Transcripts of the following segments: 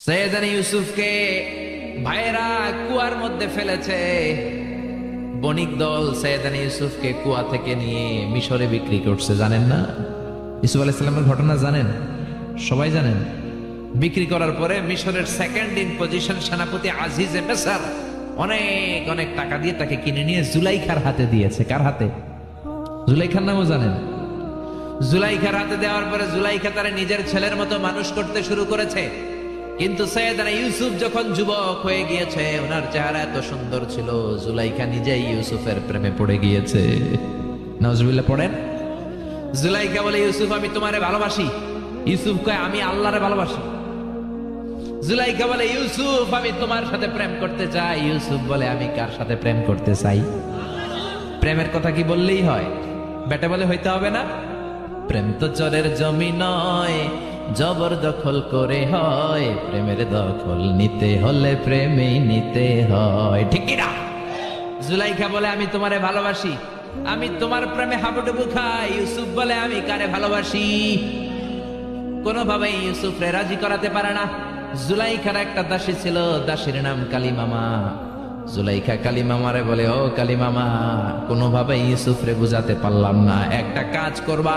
সৈয়দনা ইউসুফকে ভাইয়েরা কুয়ার মধ্যে ফেলেছে। বণিক দল সৈয়দনা ইউসুফকে কুয়া থেকে নিয়ে মিশরে বিক্রি করছে। জানেন না ইউসুফ আলাইহিস সালামের ঘটনা? জানেন, সবাই জানেন। বিক্রি করার পরে মিশরের সেকেন্ড ইন পজিশন সেনাপতি আজিজে মিসর অনেক অনেক টাকা দিয়ে তাকে কিনে নিয়ে জুলাইখার হাতে দিয়েছে। কার হাতে? জুলাইখার নামও জানেন? জুলাইখার হাতে দেওয়ার পরে জুলাইখা তারে নিজের ছেলের মতো মানুষ করতে শুরু করেছে। কিন্তু সৈয়দনা ইউসুফ যখন যুবক হয়ে গিয়েছে, ওনার চেহারা এত সুন্দর ছিল, জুলাইখা নিজেই ইউসুফের প্রেমে পড়ে গিয়েছে। নাউজুবিল্লাহ পড়েন। জুলাইখা বলে, ইউসুফ আমি তোমারে ভালোবাসি। ইউসুফ কয়, আমি আল্লাহরে ভালোবাসি। জুলাইখা বলে, ইউসুফ আমি তোমার সাথে প্রেম করতে চাই। ইউসুফ বলে, আমি কার সাথে প্রেম করতে চাই? প্রেমের কথা কি বললেই হয়? বেটা বলে হইতে হবে না? প্রেম তো চরের জমি নয়, জবরদখল করে হয়। প্রেমের দখল নিতে হলে প্রেমেই নিতে হয়, ঠিক কি না? জুলাইখা বলে, আমি তোমারে ভালোবাসি, আমি তোমার প্রেমে হাবুডুবু খাই। ইউসুফ বলে, আমি কারে ভালোবাসি? কোনোভাবেই ইউসুফরে রাজি করাতে পারে না। জুলাইখার একটা দাসী ছিল, দাসীর নাম কালিমামা। জুলাইখা কালিমামারে বলে, ও কালিমামা, কোনোভাবেই ইউসুফরে বুঝাতে পারলাম না। একটা কাজ করবা,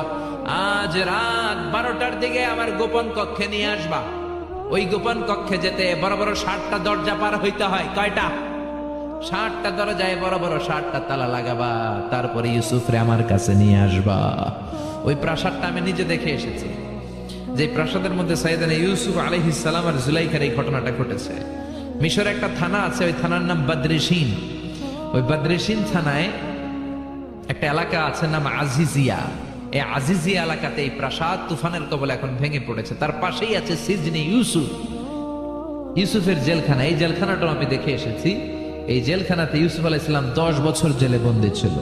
আজ রাত 12টার দিকে আমার গোপন কক্ষে নিয়ে আসবা। ওই গোপন কক্ষে যেতে বড় বড় 60টা দরজা পার হইতে হয়। কয়টা? 60টা দরজায় বড় বড় 60টা তালা লাগাবা। তারপরে ইউসুফরে আমার কাছে নিয়ে আসবা। ওই প্রাসাদটা আমি নিজে দেখে এসেছি, যে প্রাসাদের মধ্যে সৈয়দনা ইউসুফ আলাইহিস সালাম আর জুলাইখার এই ঘটনাটা ঘটেছে। মিশরে একটা থানা আছে, ওই থানার নাম বদরেশিন। ওই বদরেশিন থানায় একটা এলাকা আছে নাম আজিজিয়া। এই আজিজিয়া এলাকাতে এই প্রাসাদ তুফানের কবলে এখন ভেঙে পড়েছে। তার পাশেই আছে সিজনে ইউসুফ, ইউসুফের জেলখানা। এই জেলখানাটাও আমি দেখে এসেছি। এই জেলখানাতে ইউসুফ আলাইহিস সালাম 10 বছর জেলে বন্দী ছিল।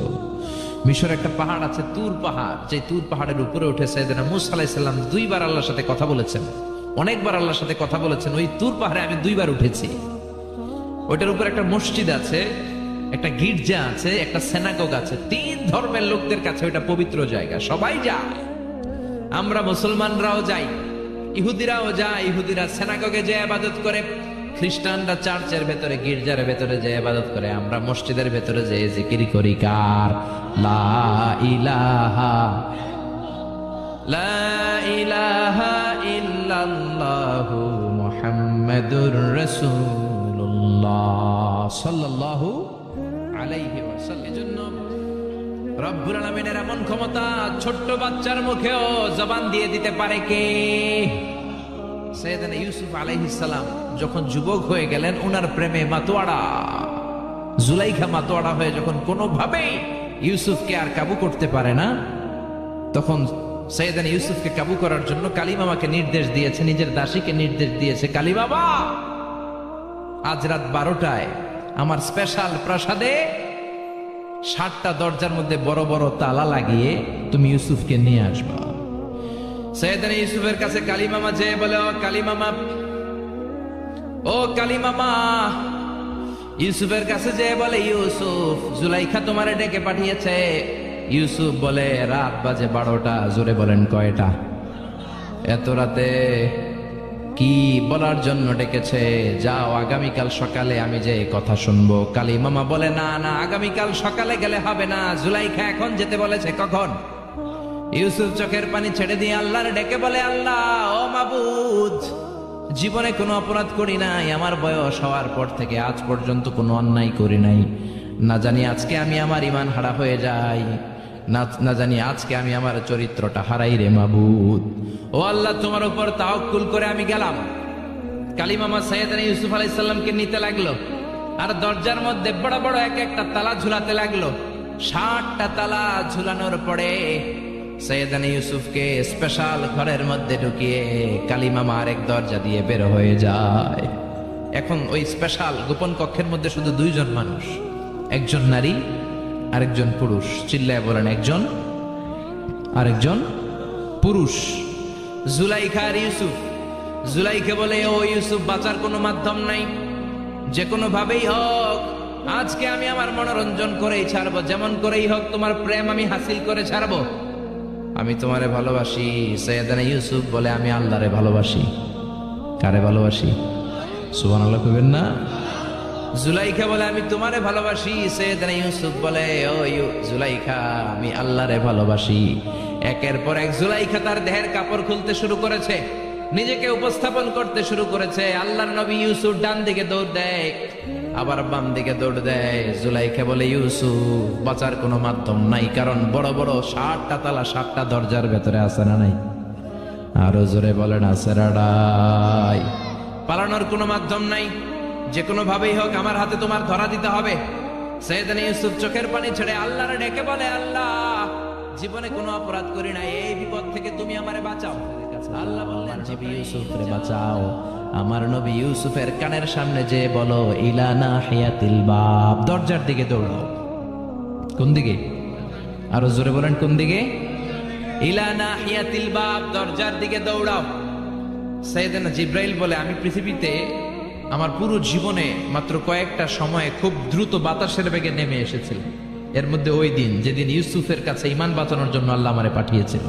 মিশর একটা পাহাড় আছে, তুর পাহাড়। যে তুর পাহাড়ের উপরে উঠে সাইয়েদনা মূসা আলাইহিস সালাম 2বার আল্লাহর সাথে কথা বলেছেন, অনেকবার আল্লাহর সাথে কথা বলেছেন। ওই তুর পাহাড়ে আমি 2বার উঠেছি। ওইটার উপর একটা মসজিদ আছে, একটা গির্জা আছে, একটা সিনাগোগ আছে। 3 ধর্মের লোকদের কাছে ওইটা পবিত্র জায়গা, সবাই যায়। আমরা মুসলমানরাও যাই, ইহুদিরাও যায়। ইহুদিরা সিনাগোগে যে ইবাদত করে, খ্রিস্টানরা চার্চের ভেতরে, গির্জার ভেতরে যে ইবাদত করে। আমরা মসজিদের ভেতরে যে জিকির করি কার? লা ইলাহা লা ইলাহা ইল্লাল্লাহু মুহাম্মাদুর রাসূলুল্লাহ সাল্লাল্লাহু আলাইহি ওয়াসাল্লাম। এজন্য রব্বুল আলামিনের এমন ক্ষমতা, ছোট্ট বাচ্চার মুখেও জবান দিয়ে দিতে পারে কে? সৈয়দনা ইউসুফ আলাইহিস সালাম যখন যুবক হয়ে গেলেন, উনার প্রেমে মাতোয়ারা। জুলাইখা মাতোয়ারা হয়ে যখন কোনোভাবেই ইউসুফকে আর কাবু করতে পারে না, তখন সৈয়দনা ইউসুফকে কাবু করার জন্য কালিমামাকে নির্দেশ দিয়েছে, নিজের দাসীকে নির্দেশ দিয়েছে, কালিমামা আজ রাত 12টায় আমার স্পেশাল প্রাসাদে 60টা দরজার মধ্যে বড় বড় তালা লাগিয়ে তুমি ইউসুফকে নিয়ে আসবা। সৈয়দনা ইউসুফের কাছে কালিমামা যেয়ে বলে, ও কালিমামা, ও কালিমামা। ইউসুফের কাছে যেয়ে বলে, ইউসুফ, জুলাইখা তোমারে ডেকে পাঠিয়েছে। ইউসুফ বলে, রাত বাজে 12টা। জোরে বলেন, কয়টা? এত রাতে কি বলার জন্য ডেকেছে? যাও, আগামীকাল সকালে আমি যে কথা শুনবো। কালিমামা বলে, না না, আগামীকাল সকালে গেলে হবে না, জুলাইখা এখন যেতে বলেছে। কখন? ইউসুফ চোখের পানি ছেড়ে দিয়ে আল্লাহর ডেকে বলে, আল্লাহ, ও মাবুদ, জীবনে কোনো অপরাধ করি নাই। আমার বয়স হওয়ার পর থেকে আজ পর্যন্ত কোনো অন্যায় করি নাই। না জানি আজকে আমি আমার ঈমান হারা হয়ে যাই, না জানি আজকে আমি আমার চরিত্রটা হারাই রে মাবুদ। ও আল্লাহ, তোমার উপর তাওয়াক্কুল করে আমি গেলাম। কালিমামা সৈয়দনা ইউসুফ আলাইহিস সালামকে নিতে লাগলো, আর দরজার মধ্যে বড় বড় এক একটা তালা ঝুলাতে লাগলো। 60টা তালা ঝুলানোর পরে সৈয়দনা ইউসুফকে স্পেশাল ঘরের মধ্যে ঢুকিয়ে কালিমামা আরেক দরজা দিয়ে বের হয়ে যায়। এখন ওই স্পেশাল গোপন কক্ষের মধ্যে শুধু 2 জন মানুষ, একজন নারী আরেকজন পুরুষ। চিল্লায় বলেন, একজন আরেকজন পুরুষ। জুলাইখা আর ইউসুফ। জুলাইখা বলে, ও ইউসুফ, বাঁচার কোনো মাধ্যম নাই, যে কোনো ভাবেই হোক আজকে আমি আমার মনোরঞ্জন করেই ছাড়বো, যেমন করেই হোক তোমার প্রেম আমি হাসিল করে ছাড়বো। আমি তোমারে ভালোবাসি। সৈয়দনা ইউসুফ বলে, আমি আল্লাহরে ভালোবাসি। কারে ভালোবাসি? সুবহানাল্লাহ কইবেন না? জুলাইখা বলে আমি তোমারে ভালোবাসি। সৈয়দনা ইউসুফ বলে ও জুলাইখা আমি আল্লাহরে ভালোবাসি। একের পর এক জুলাইখা তার দেহের কাপড় খুলতে শুরু করেছে, নিজেকে উপস্থাপন করতে শুরু করেছে। আল্লাহর নবী ইউসুফ ডান দিকে দৌড় দেয়, আবার বাম দিকে দৌড় দেয়। জুলাইখা বলে ইউসুফ বাঁচার কোনো মাধ্যম নাই, কারণ বড় বড় 7টা তালা 7টা দরজার ভেতরে আছে না নাই? আরো জোরে বলেন আছে রাডাই। পালানোর কোনো মাধ্যম নাই, যে কোনো ভাবেই হোক আমার হাতে তোমার ধরা দিতে হবে। সৈয়দনা ইউসুফ চোখের পানি ছেড়ে আল্লাহরে ডেকে বলে আল্লাহ জীবনে কোনো অপরাধ করি না, এই বিপদ থেকে তুমি আমারে বাঁচাও। আল্লাহ বললেন নবী ইউসুফরে বাঁচাও। আমার নবী ইউসুফের কানের সামনে যে বলো ইলা নাহিয়াতিল বাব, দরজার দিকে দৌড়াও। কোন দিকে? আরো জোরে বলেন কোন দিকে? ইলা নাহিয়াতিল বাব, দরজার দিকে দৌড়াও। সাইয়েদনা জিব্রাইল বলে আমি পৃথিবীতে আমার পুরো জীবনে মাত্র কয়েকটা সময়ে খুব দ্রুত বাতাসের বেগে নেমে এসেছিল। এর মধ্যে ওই দিন যেদিন ইউসুফের কাছে ঈমান বাঁচানোর জন্য আল্লাহ আমারে পাঠিয়েছিল।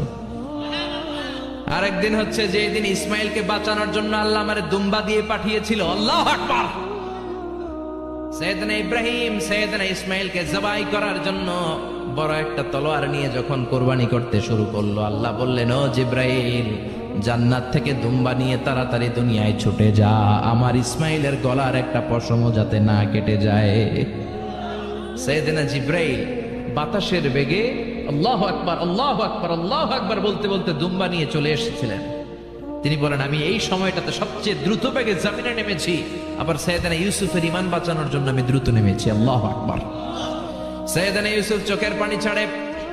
আরেকদিন হচ্ছে যে দিন ইসমাইলকে বাঁচানোর জন্য আল্লাহ আমারে দুম্বা দিয়ে পাঠিয়েছিল। আল্লাহু আকবার। সাইয়েদনা ইব্রাহিম সাইয়েদনা ইসমাইলকে জবাই করার জন্য বড় একটা তলোয়ার নিয়ে যখন কুরবানি করতে শুরু করলো, আল্লাহ বললেন ও জিব্রাইল জান্নাত থেকে দুম্বা নিয়ে তাড়াতাড়ি দুনিয়ায় ছুটে যা, আমার ইসমাইলের গলার একটা পশমও যাতে না কেটে যায়। সাইয়েদনা জিব্রাইল বাতাসের বেগে আল্লাহু আকবার আল্লাহু আকবার আল্লাহু আকবার বলতে বলতে দুম্বা নিয়ে চলে এসেছিলেন। তিনি বলেন আমি এই সময়টাতে সবচেয়ে দ্রুত বেগে জমিনে নেমেছি, আবার সাইয়েদনা ইউসুফের ঈমান বাঁচানোর জন্য আমি দ্রুত নেমেছি। আল্লাহু আকবার। সাইয়েদনা ইউসুফ চোখের পানি ছাড়ে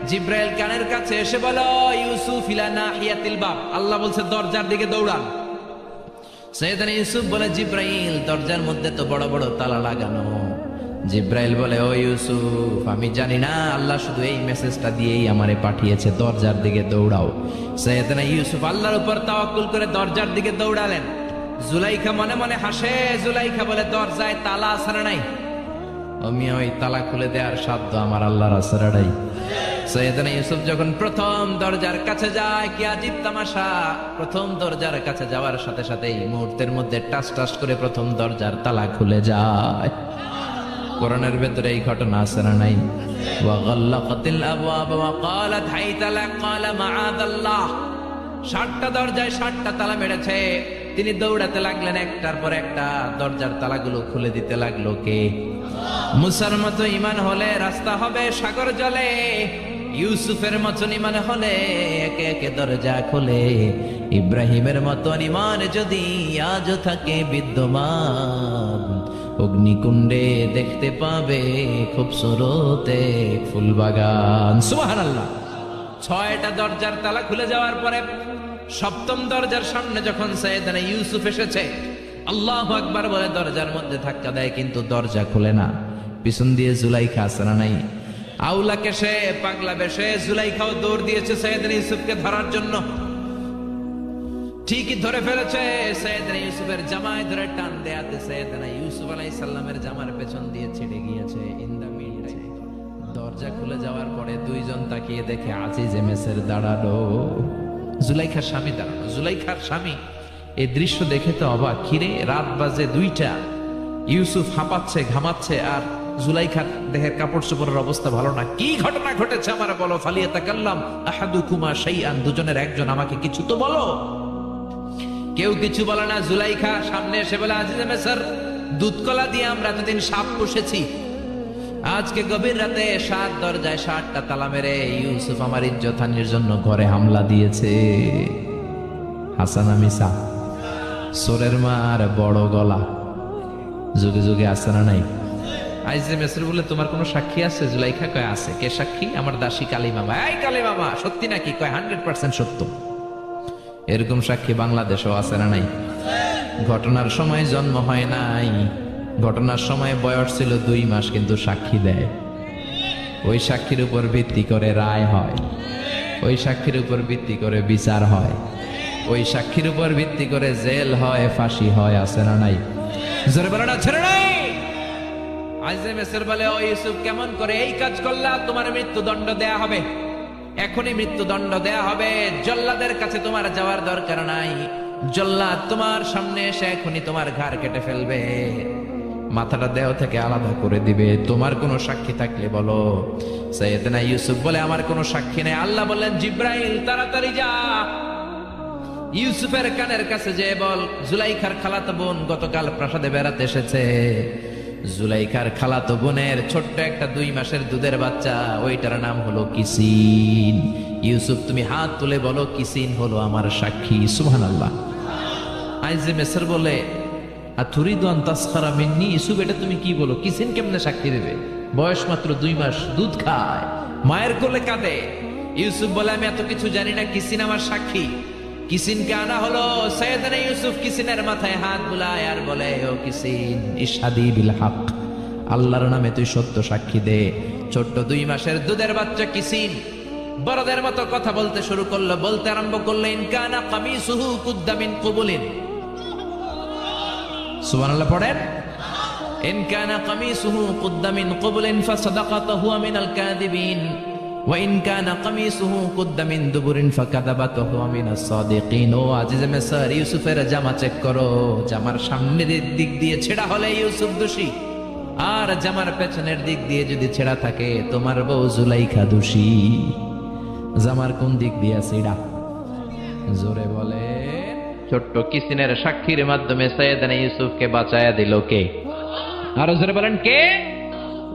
জিব্রাইল কানের কাছে এসে বলো ইউসুফ ইলা নাহিয়াতিল বাব, আল্লাহ বলছে দরজার দিকে দৌড়ান। সাইয়েদনা ইউসুফ বলে জিব্রাইল দরজার মধ্যে তো বড় বড় তালা লাগানো। জিব্রাইল বলে ও ইউসুফ আমি জানি না, আল্লাহ শুধু এই মেসেজটা দিয়েই আমারে পাঠিয়েছে, দরজার দিকে দৌড়াও। সাইয়েদনা ইউসুফ আল্লাহর উপর তাওয়াক্কুল করে দরজার দিকে দৌড়ালেন। জুলাইখা মনে মনে হাসে। জুলাইখা বলে দরজায় তালা আছে না নাই? আমি ওই তালা খুলে দেওয়ার সাধ্য আমার আল্লাহর আছে না নাই? সাইয়েদনা ইউসুফ যখন প্রথম দরজার কাছে যায়, কি আজীব তামাশা, প্রথম দরজার কাছে যাওয়ার সাথে সাথেই মুহূর্তের মধ্যে টাস টাস করে প্রথম দরজার তালা খুলে যায়। কোরআনের ভেতরে এই ঘটনা আছে না নাই? ওয়া গাল্লাকাতিল আবওয়াব ওয়া ক্বালাত হাইতা লাক ক্বালা মাআদাল্লাহ। 7টা দরজায় 7টা তালা মেরেছে। তিনি দৌড়াতে লাগলেন, একটার পর একটা দরজার তালাগুলো খুলে দিতে লাগলো কে? মুসার মতো ঈমান হলে রাস্তা হবে সাগর জলে, ইউসুফের মতন ঈমান হলে একে একে দরজা খোলে। ইব্রাহিমের মতন ঈমান যদি আজও থাকে বিদ্যমান, অগ্নিকুণ্ডে দেখতে পাবে খুবসুরত এক ফুলবাগান। সুবহানাল্লাহ। 6টা দরজার তালা খুলে যাওয়ার পরে 7ম দরজার সামনে যখন সাইয়েদনা ইউসুফ এসেছে, আল্লাহু আকবার বলে দরজার মধ্যে ধাক্কা দেয়, কিন্তু দরজা খুলে না। পিছন দিয়ে জুলাইখা আছে না নাই? আউলা কেশে পাগলা বেশে জুলাইখাও দৌড় দিয়েছে সাইয়েদনা ইউসুফকে ধরার জন্য। ঠিকই ধরে ফেলেছে। সাইয়েদনা ইউসুফের জামায় ধরে টান দেয়াতে সাইয়েদনা ইউসুফ আলাইহিস সালামের জামার পেছন দিয়ে ছিঁড়ে গিয়েছে। ইন দা মিনিট দরজা খুলে যাওয়ার পরে দুইজন তাকিয়ে দেখে আজিজে মেসের দাঁড়ালো, জুলাইখার স্বামী দাঁড়ানো। জুলাইখার স্বামী এই দৃশ্য দেখে তো অবাক, খিরে রাত বাজে 2টা, ইউসুফ হাঁপাচ্ছে ঘামাচ্ছে আর জুলাইখার দেহের কাপড় চোপড়ের অবস্থা ভালো না। কি ঘটনা ঘটেছে আমার বলো। ফালিয়াতাকাল্লাম আহাদুকুমা শাইআন, দুজনের একজন আমাকে কিছু তো বলো। কেউ কিছু বলে না। জুলাইখা সামনে এসে বলে আজিজে মেসর দুধকলা দিয়ে আমরা এতদিন সাপ পুষেছি, আজকে গভীর রাতে 7 দরজায় 7টা তালা মেরে ইউসুফ আমার ইজ্জতহানির জন্য ঘরে হামলা দিয়েছে। হাসানা মিসা সোরের মার বড় গলা, যুগে যুগে আছে না নাই? আইজে মেসর বলে তোমার কোনো সাক্ষী আছে? জুলাইখা কয় আছে। কে সাক্ষী? আমার দাসী কালী মামা। এই কালী মামা সত্যি নাকি? কয় 100% সত্য। এরকম সাক্ষী বাংলাদেশেও আছে না নাই? ঘটনার সময় জন্ম হয় নাই, ঘটনার সময় বয়স ছিল 2 মাস, কিন্তু সাক্ষী দেয়। ওই সাক্ষীর উপর ভিত্তি করে রায় হয়, ওই সাক্ষীর উপর ভিত্তি করে বিচার হয়, ওই সাক্ষীর উপর ভিত্তি করে জেল হয়, ফাঁসি হয়। আছে না নাই? জোরে বলো না ছেড়ে নাই। আইজে মেসর বলে ও ইউসুফ কেমন করে এই কাজ করলা? তোমার মৃত্যুদণ্ড দেয়া হবে, এখনই মৃত্যুদণ্ড দেয়া হবে। জল্লাদের কাছে তোমার যাওয়ার দরকার নাই, জল্লাদ তোমার সামনে এসে এখনই তোমার ঘাড় কেটে ফেলবে, মাথাটা দেহ থেকে আলাদা করে দিবে। তোমার কোনো সাক্ষী থাকলে বলো। সাইয়েদনা ইউসুফ বলে, আমার কোনো সাক্ষী নেই। আল্লাহ বললেন, জিব্রাইল তাড়াতাড়ি যা, ইউসুফের কানের কাছে যে বল, জুলাইখার খালাতো বোন গতকাল প্রাসাদে বেড়াতে এসেছে। জুলাইখার খালাতো বোনের ছোট্ট একটা 2 মাসের দুধের বাচ্চা, ওইটার নাম হলো কিসিন। ইউসুফ তুমি হাত তুলে বলো, কিসিন হলো আমার সাক্ষী। সুবহানাল্লাহ। আইজে মেসর বলে, আতুরিদু আন তাসখারা মিন্নি, ইউসুফ এটা তুমি কি বলো? কিসিন কেমনে সাক্ষী দেবে? বয়স মাত্র 2 মাস, দুধ খায়, মায়ের কোলে কাঁদে। ইউসুফ বলে, আমি এত কিছু জানি না, কিসিন আমার সাক্ষী। কিসিনকে আনা হলো। সাইয়েদনা ইউসুফ কিসিনের মাথায় হাত বুলায় আর বলে, ও কিসিন, ইশহাদি বিল হক, আল্লাহর নামে তুই সত্য সাক্ষী দে। ছোট্ট 2 মাসের দুধের বাচ্চা কিসিন বড়দের মতো কথা বলতে শুরু করলো। বলতে আরম্ভ করলো, ইন কানা কামিসুহু কুদ্দা মিন কুবুলিন। সুবহানাল্লাহ পড়েন। ইন কানা কামিসুহু কুদ্দা মিন কুবুলিন ফাসাদাকাত হুয়া মিনাল কাযিবিন ওয়া ইন কানা কামিসুহু কুদ্দা মিন দুবুরিন ফাকাযাবাত হুয়া মিনাস সাদিকিন। ও আজিজে মিসর, ইউসুফের জামা চেক করো, জামার সামনের দিক দিয়ে ছেঁড়া হলে ইউসুফ দোষী, আর জামার পেছনের দিক দিয়ে যদি ছেঁড়া থাকে তোমার বউ জুলাইখা দোষী। জামার কোন দিক দিয়ে ছেঁড়া? জোরে বলে। ছোট্ট কিসিনের সাক্ষীর মাধ্যমে সাইয়েদনা ইউসুফকে বাঁচায়া দিল কে? আরো জোরে বলেন, কে?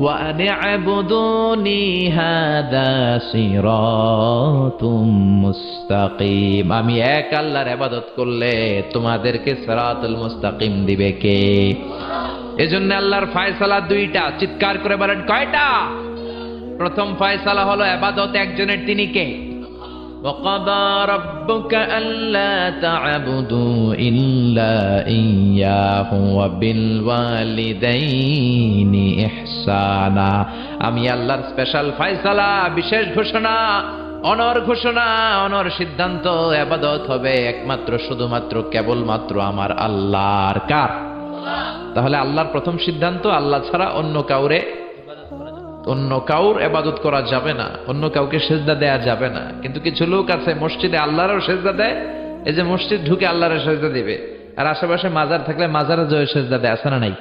ওয়া আনি'বুদুনি হাদা সিরাতুম মুস্তাকিম, আমি এক আল্লাহর ইবাদত করলে তোমাদেরকে সিরাতুল মুস্তাকিম দিবে কে? এজন্য আল্লাহর ফয়সালা 2টা, চিৎকার করে বলেন কয়টা? প্রথম ফয়সালা হলো ইবাদত একজনের, তিনি কে? وَقَضَى رَبُّكَ أَلَّا تَعْبُدُوا إِلَّا إِيَّاهُ وَبِالْوَالِدَيْنِ إِحْسَانًا। আমি আল্লাহর স্পেশাল ফয়সালা, বিশেষ ঘোষণা, অনর ঘোষণা, অনর সিদ্ধান্ত, ইবাদত হবে একমাত্র শুধুমাত্র কেবলমাত্র আমার আল্লাহর। কার? তাহলে আল্লাহর প্রথম সিদ্ধান্ত, আল্লাহ ছাড়া অন্য কাউর ইবাদত করা যাবে না, অন্য কাউকে সেজদা দেয়া যাবে না। কিন্তু কিছু লোক আছে মসজিদে আল্লাহরও সেজদা দেয়, এই যে মসজিদ ঢুকে আল্লাহর সেজদা দিবে, আর আশেপাশে মাজার থাকলে মাজারে জয় সেজদা দেয়, আছে না নাই?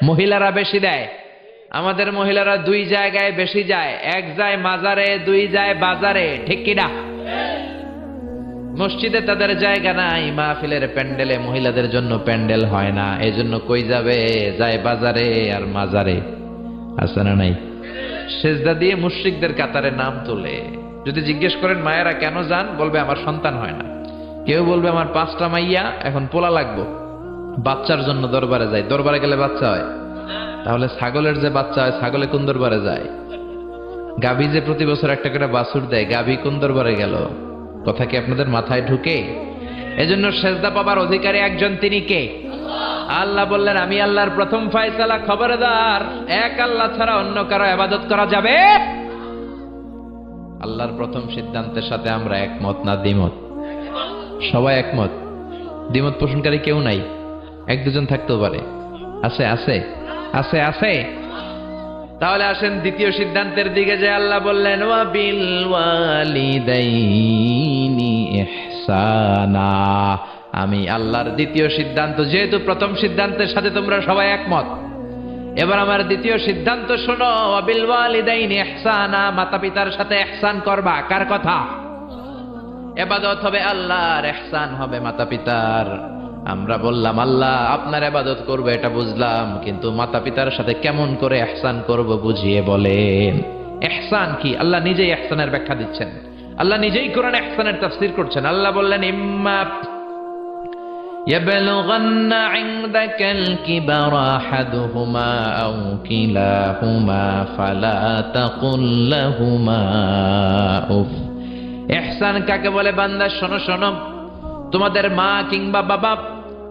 মহিলারা বেশি দেয়। আমাদের মহিলারা 2 জায়গায় বেশি যায়, এক যায় মাজারে, 2 যায় বাজারে, ঠিক কিনা? মসজিদে তাদের জায়গা নাই, মাহফিলের প্যান্ডেলে মহিলাদের জন্য প্যান্ডেল হয় না, এজন্য কই যাবে? যায় বাজারে আর মাজারে, আছে না নাই? সেজদা দিয়ে মুশরিকদের কাতারে নাম তোলে। যদি জিজ্ঞেস করেন মায়েরা কেন যান, বলবে আমার সন্তান হয় না। কেউ বলবে আমার 5টা মাইয়া, এখন পোলা লাগবো, বাচ্চার জন্য দরবারে যায়। দরবারে গেলে বাচ্চা হয়, তাহলে ছাগলের যে বাচ্চা হয়, ছাগলে কোন দরবারে যায়? গাভী যে প্রতি বছর একটা করে বাছুর দেয়, গাভী কোন দরবারে গেল? কথা কি আপনাদের মাথায় ঢুকে? এজন্য সেজদা পাবার অধিকারী একজন, তিনি কে? আল্লাহ বললেন, আমি আল্লাহর প্রথম ফয়সালা, খবরদার এক আল্লাহ ছাড়া অন্য কারো ইবাদত করা যাবে। আল্লাহর প্রথম সিদ্ধান্তের সাথে আমরা একমত না দ্বিমত? সবাই একমত, দ্বিমত পোষণকারী কেউ নাই। 1-2 জন থাকতেও পারে, আছে আছে আছে আছে। তাহলে আসেন দ্বিতীয় সিদ্ধান্তের দিকে, যে আল্লাহ বললেন ওয়া বিল ওয়ালিদাইনি ইহসানা। আমি আল্লাহর দ্বিতীয় সিদ্ধান্ত, যেহেতু প্রথম সিদ্ধান্তের সাথে তোমরা সবাই একমত, এবার আমার দ্বিতীয় সিদ্ধান্ত শোনো। ওয়া বিল ওয়ালিদাইনি ইহসানা, মাতা পিতার সাথে ইহসান করবা। কার কথা? ইবাদত হবে আল্লাহর, ইহসান হবে মাতা পিতার। আমরা বললাম আল্লাহ আপনার ইবাদত করব, এটা বুঝলাম, কিন্তু মাতা পিতার সাথে কেমন করে ইহসান করব বুঝিয়ে বলেন। ইহসান কি? আল্লাহ নিজেই ইহসানের ব্যাখ্যা দিচ্ছেন, আল্লাহ নিজেই কোরআনে ইহসানের তাফসীর করছেন। আল্লাহ বললেন, ইম্মা يبلغن عندك الكبر أحدهما أو كلاهما فلا تقل لهما أف। ইহসান কাকে বলে? বান্দা শোনো শোনো, তোমাদের মা কিংবা বাবা,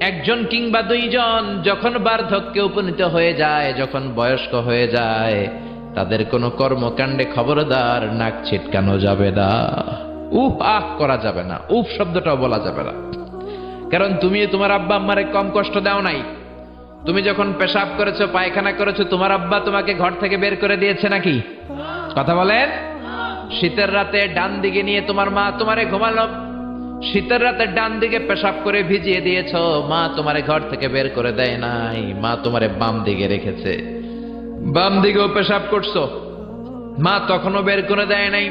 একজন কিংবা 2 জন যখন বার্ধক্যে উপনীত হয়ে যায়, যখন বয়স্ক হয়ে যায়, তাদের কোনো কর্মকাণ্ডে খবরদার নাক ছিটকানো যাবে না, উফ আহ করা যাবে না, উফ শব্দটাও বলা যাবে না। কারণ তুমি তোমার আব্বা আম্মারে কম কষ্ট দাও নাই। তুমি যখন পেশাব করেছো, পায়খানা করেছো, তোমার আব্বা তোমাকে ঘর থেকে বের করে দিয়েছে নাকি? কথা বলেন। শীতের রাতে ডান দিকে নিয়ে তোমার মা তোমারে ঘুমালো, শীতের রাতে ডান দিকে পেশাব করে ভিজিয়ে দিয়েছো, মা তোমারে ঘর থেকে বের করে দেয় নাই, মা তোমারে বাম দিকে রেখেছে, বাম দিকেও পেশাব করছো, মা তখনও বের করে দেয় নাই,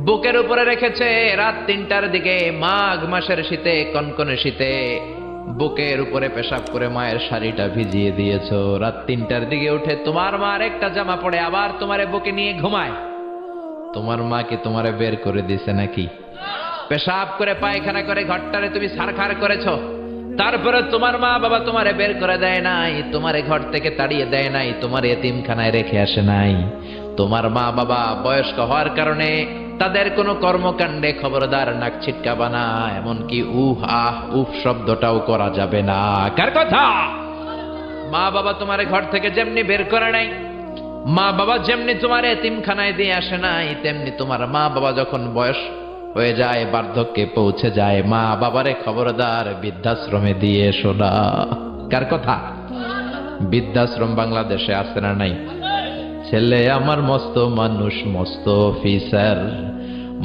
বুকের উপরে রেখেছে। রাত 3টার দিকে মাঘ মাসের শীতে, কনকনে শীতে বুকের উপরে পেশাব করে মায়ের শাড়িটা ভিজিয়ে দিয়েছো। রাত 3টার দিকে উঠে তোমার মার একটা জামা পড়ে আবার তোমারে বুকে নিয়ে ঘুমায়। তোমার মা কি তোমারে বের করে দিছে নাকি? পেশাব করে পায়খানা করে ঘরটারে তুমি ছারখার করেছো, তারপরে তোমার মা বাবা তোমারে বের করে দেয় নাই, তোমারে ঘর থেকে তাড়িয়ে দেয় নাই, তোমার এতিমখানায় রেখে আসে নাই। তোমার মা বাবা বয়স্ক হওয়ার কারণে তাদের কোনো কর্মকাণ্ডে খবরদার নাক ছিটকাবা না, এমনকি উহ আহ উফ শব্দটাও করা যাবে না। কার কথা? মা বাবা তোমারে ঘর থেকে যেমনি বের করে নাই, মা বাবা যেমনি তোমার এতিমখানায় দিয়ে আসে নাই, তেমনি তোমার মা বাবা যখন বয়স হয়ে যায়, বার্ধক্যে পৌঁছে যায়, মা বাবারে খবরদার বৃদ্ধাশ্রমে দিয়ে এসো না। কার কথা? বৃদ্ধাশ্রম বাংলাদেশে আছে না নাই? ছেলে আমার মস্ত মানুষ, মস্ত অফিসার,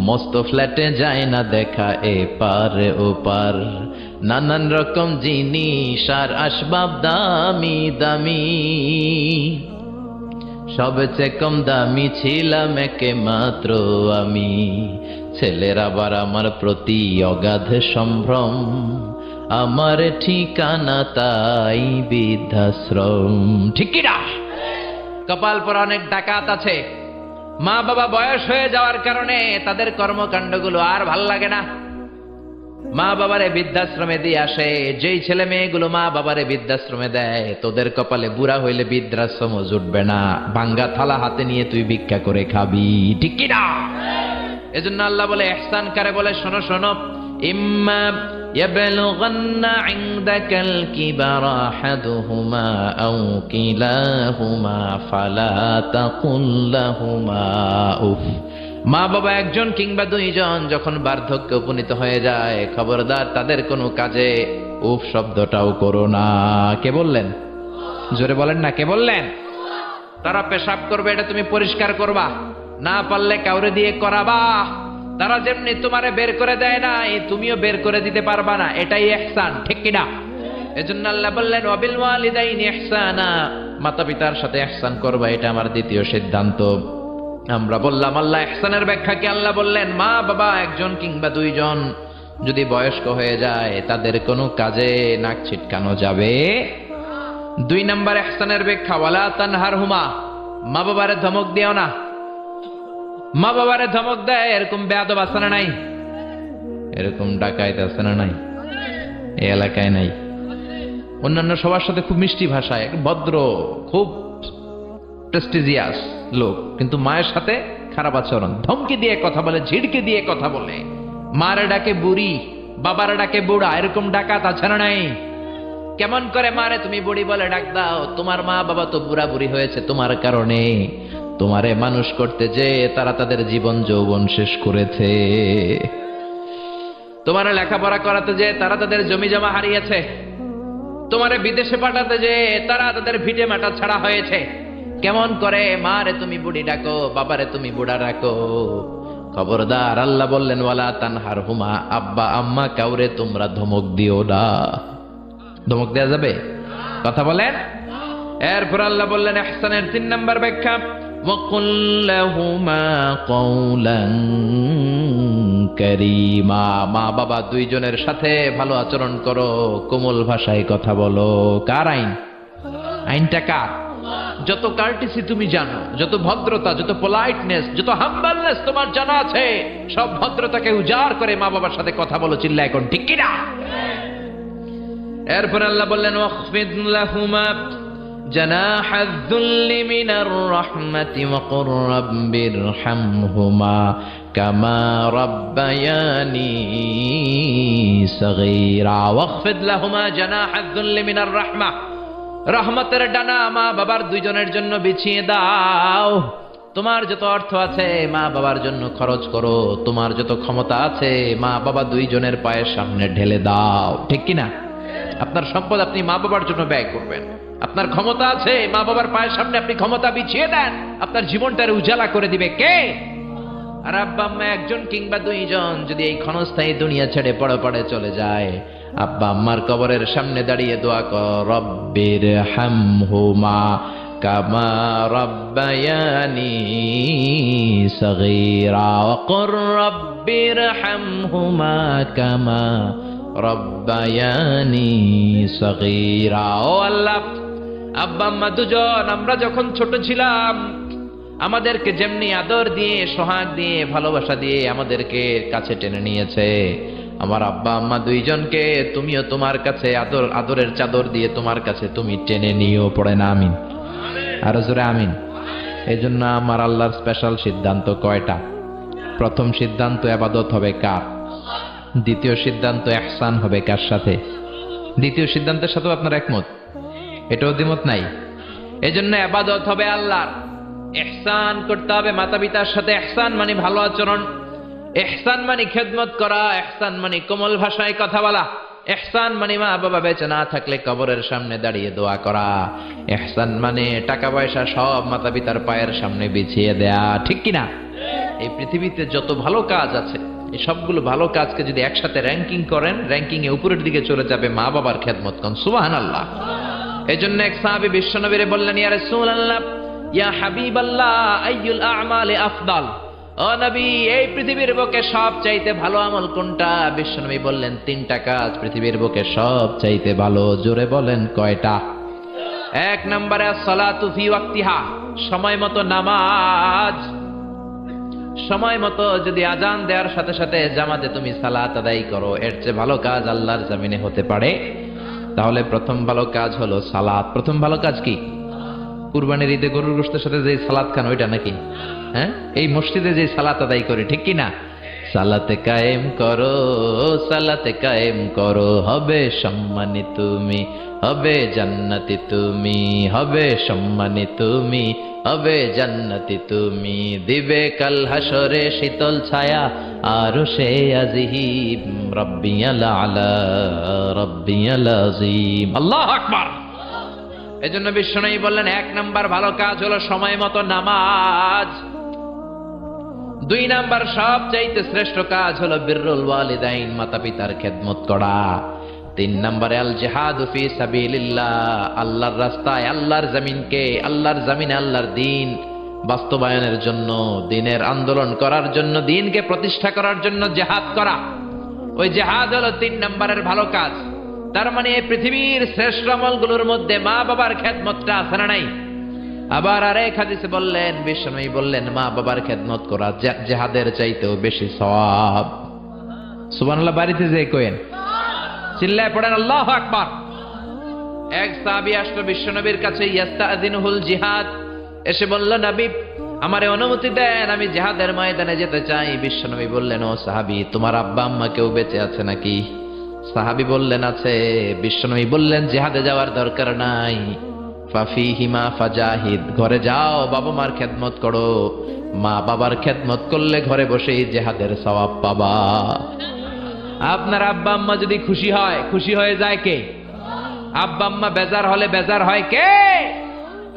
মস্ত ফ্ল্যাটে যায় না দেখা এপার ওপার, নানান রকম জিনিস আর আসবাব দামি দামি, সবচেয়ে কম দামি ছিলাম একে মাত্র আমি। ছেলের আবার আমার প্রতি অগাধ সম্ভ্রম, আমার ঠিকানা তাই বৃদ্ধাশ্রম। ঠিক কি না? কপাল পর অনেক ডাকাত আছে, মা বাবা বয়স হয়ে যাওয়ার কারণে তাদের কর্মকাণ্ডগুলো আর ভাল লাগে না, মা বাবারে বৃদ্ধাশ্রমে দিয়ে আসে। যেই ছেলে মেয়েগুলো মা বাবারে বৃদ্ধাশ্রমে দেয়, তোদের কপালে বুড়া হইলে বৃদ্ধাশ্রম জুটবে না, ভাঙ্গা থালা হাতে নিয়ে তুই ভিক্ষা করে খাবি। ঠিক কি না? এজন্য আল্লাহ বলে, ইহসান কারে বলে? শোনো শোনো, ইম্মা ইয়াবলুগান্না ইনদাকাল কিবারা আহাদুহুমা আও কিলাহুমা ফালা তাকুল লাহুমা উফ। মা বাবা একজন কিংবা দুইজন যখন বার্ধক্যে উপনীত হয়ে যায়, খবরদার তাদের কোনো কাজে উফ শব্দটাও করো না। কে বললেন? জোরে বলেন না, কে বললেন? তারা পেশাব করবে, এটা তুমি পরিষ্কার করবা, না পারলে কাউরে দিয়ে করাবা। তারা যেমনি তোমারে বের করে দেয় না, তুমিও বের করে দিতে পারবা না, এটাই ইহসান। ঠিক কিনা? এজন্য আল্লাহ বললেন, ওয়াবিল ওয়ালিদাইনি ইহসানা, মাতা পিতার সাথে ইহসান করবা, এটা আমার দ্বিতীয় সিদ্ধান্ত। আমরা বললাম আল্লাহ ইহসানের ব্যাখ্যা কি? আল্লাহ বললেন, মা বাবা একজন কিংবা দুইজন যদি বয়স্ক হয়ে যায়, তাদের কোনো কাজে নাক ছিটকানো যাবে। 2 নম্বর ইহসানের ব্যাখ্যা, ওয়ালা তানহারহুমা, মা বাবারে ধমক দিও না। মা বাবারে ধমক দেয় এরকম বেয়াদব আছে না নাই? এরকম ডাকাইত আছে না নাই? এই এলাকায় নাই? অন্যান্য সবার সাথে খুব মিষ্টি ভাষায়, ভদ্র, খুব প্রেস্টিজিয়াস লোক, কিন্তু মায়ের সাথে খারাপ আচরণ, ধমকি দিয়ে কথা বলে, ঝিড়কে দিয়ে কথা বলে, মারে ডাকে বুড়ি, বাবারে ডাকে বুড়া, এরকম ডাকাত আছে না নাই? কেমন করে মারে তুমি বুড়ি বলে ডাক দাও? তোমার মা বাবা তো বুড়া বুড়ি হয়েছে তোমার কারণে, তোমারে মানুষ করতে যে তারা তাদের জীবন যৌবন শেষ করেছে, তোমারে লেখাপড়া করাতে যে তারা তাদের জমি জমা হারিয়েছে, তোমারে বিদেশে পাঠাতে যে তারা তাদের ভিটে মাটা ছাড়া হয়েছে। কেমন করে মারে তুমি বুড়ি ডাকো, বাবারে তুমি বুড়া ডাকো? খবরদার, আল্লাহ বললেন, ওয়ালা তানহারহুমা, আব্বা আম্মা কাউরে তোমরা ধমক দিও না। ধমক দেয়া যাবে? কথা বলেন। এরপর আল্লাহ বললেন ইহসানের 3 নম্বর ব্যাখ্যা, ওয়াকুল লাহুমা কওলান কারীমা, মা বাবা দুইজনের সাথে ভালো আচরণ করো, কোমল ভাষায় কথা বলো। কার আইন? আইনটা কার? যত কার্টিসি তুমি জানো, যত ভদ্রতা, যত পোলাইটনেস, যত হাম্বলনেস তোমার জানা আছে, সব ভদ্রতাকে উজাড় করে মা বাবার সাথে কথা বলো। চিল্লা এখন, ঠিক কি না? এরপর আল্লাহ বললেন, ওয়াখফিদ লাহুমা জানাহায যুল্লি মিনার রাহমাতি ওয়া কুর রাব্বিরহামহুমা কামা রাব্বায়ানি সাগীরা। ওয়াখফিদ লাহুমা জানাহায যুল্লি মিনার রাহমা, রহমতের ডানা মা বাবার দুইজনের জন্য বিছিয়ে দাও। তোমার যত অর্থ আছে মা বাবার জন্য খরচ করো, তোমার যত ক্ষমতা আছে মা বাবা দুইজনের পায়ের সামনে ঢেলে দাও। ঠিক কিনা? আপনার সম্পদ আপনি মা বাবার জন্য ব্যয় করবেন, আপনার ক্ষমতা আছে মা বাবার পায়ের সামনে আপনি ক্ষমতা বিছিয়ে দেন, আপনার জীবনটারে উজালা করে দিবে কে? আর আব্বা আম্মা একজন কিংবা দুইজন যদি এই ক্ষণস্থায়ী দুনিয়া ছেড়ে পড়ে চলে যায়, আব্বা আম্মার কবরের সামনে দাঁড়িয়ে দোয়া কর, রব্বির হামহুমা কামা রাব্বায়ানি সগীরা ওয়া কুর রব্বির হামহুমা কামা রাব্বায়ানি সগীরা। ও আল্লাহ, আব্বা আম্মা দুজন আমরা যখন ছোট ছিলাম আমাদেরকে যেমনি আদর দিয়ে, সোহাগ দিয়ে, ভালোবাসা দিয়ে আমাদেরকে কাছে টেনে নিয়েছে, আমার আব্বা আম্মা দুইজনকে তুমিও তোমার কাছে আদরের চাদর দিয়ে তোমার কাছে তুমি টেনে নিও। পড়ে না আমিন? আরো জোরে আমিন। এই জন্য আমার আল্লাহর স্পেশাল সিদ্ধান্ত কয়টা? প্রথম সিদ্ধান্ত ইবাদত হবে কার? দ্বিতীয় সিদ্ধান্ত ইহসান হবে কার সাথে? দ্বিতীয় সিদ্ধান্তের সাথেও আপনার একমত? এটাও দ্বিমত নাই? এজন্য ইবাদত হবে আল্লাহর, ইহসান করতে হবে মাতা পিতার সাথে। ইহসান মানে ভালো আচরণ, ইহসান মানে খেদমত করা, ইহসান মানে কোমল ভাষায় কথা বলা, ইহসান মানে মা বাবা বেঁচে না থাকলে কবরের সামনে দাঁড়িয়ে দোয়া করা, ইহসান মানে টাকা পয়সা সব মাতা পিতার পায়ের সামনে বিছিয়ে দেয়া। ঠিক কিনা? এই পৃথিবীতে যত ভালো কাজ আছে এই সবগুলো ভালো কাজকে যদি একসাথে র্যাঙ্কিং করেন, র্যাঙ্কিং এ উপরের দিকে চলে যাবে মা বাবার খেদমত। কোন সুবহানাল্লাহ। এজন্য এক সাহাবী বিশ্বনবীরে বললেন, ইয়া রাসূলুল্লাহ, ইয়া হাবিবাল্লাহ, আইয়ুল আ'মালি আফদাল। ও নবী, এই পৃথিবীর বুকে সবচাইতে ভালো আমল কোনটা? বিশ্বনবী বললেন, 3টা কাজ পৃথিবীর বুকে সবচাইতে ভালো। জোরে বলেন কয়টা? 1 নম্বরে সালাতু ফি ওয়াক্তিহা, সময় মতো নামাজ। সময় মতো যদি আজান দেওয়ার সাথে সাথে জামাতে তুমি সালাত আদায় করো, এর চেয়ে ভালো কাজ আল্লাহর জমিনে হতে পারে? তাহলে প্রথম ভালো কাজ হলো সালাত। প্রথম ভালো কাজ কি? কুরবানির ঈদে গরুর গোশতের সাথে যে সালাত খান ওইটা নাকি? হ্যাঁ, এই মসজিদে যে সালাত আদায় করে, ঠিক কি না? সালাতে কায়েম করো, সালাতে কায়েম করো, হবে সম্মানী তুমি, হবে জান্নাতি তুমি, হবে সম্মানী তুমি, হবে জান্নাতি তুমি, দিবে কাল হাসরে শীতল ছায়া আরশে আজিম, রাব্বিয়াল আলা রাব্বিয়াল আযীম। আল্লাহু আকবার। এজন্য বিশ্বনবী বললেন 1 নাম্বার ভালো কাজ হলো সময় মতো নামাজ। 2 নাম্বার সবচাইতে শ্রেষ্ঠ কাজ হলো বিররুল ওয়ালিদাইন, মাতা পিতার খেদমত করা। 3 নাম্বারে আল জিহাদু ফি সাবিলিল্লাহ, আল্লাহর রাস্তায়, আল্লাহর জমিনকে, আল্লাহর জমিনে আল্লাহর দ্বীন বাস্তবায়নের জন্য, দ্বীনের আন্দোলন করার জন্য, দ্বীনকে প্রতিষ্ঠা করার জন্য জিহাদ করা। ওই জিহাদ হলো 3 নাম্বারের ভালো কাজ। তার মানে এই পৃথিবীর শ্রেষ্ঠ আমলগুলোর মধ্যে মা বাবার খেদমতটা আছে না নাই? আবার আরেক হাদিসে বললেন, বিশ্বনবী বললেন, মা বাবার খেদমত করা জিহাদের চাইতেও বেশি সওয়াব। সুবহানাল্লাহ। বাড়িতে যে কইেন, চিল্লায় পড়েন আল্লাহু আকবার। এক সাহাবী আসলো বিশ্বনবীর কাছে, ইয়াস্তাযিনুল জিহাদ, এসে বলল, নবী আমারে অনুমতি দেন, আমি জিহাদের ময়দানে যেতে চাই। বিশ্বনবী বললেন, ও সাহাবী, তোমার আব্বা আম্মা কেউ বেঁচে আছে নাকি? সাহাবী বললেন, আছে। বিশ্বনবী বললেন, জিহাদে যাওয়ার দরকার নাই, ফাফিহিমা ফাজাহিদ, ঘরে যাও, বাবা মার খেদমত করো। মা বাবার খেদমত করলে ঘরে বসেই জিহাদের সওয়াব পাবা। আপনার আব্বা আম্মা যদি খুশি হয়, খুশি হয়ে যায় কে? আব্বা আম্মা বেজার হলে বেজার হয় কে?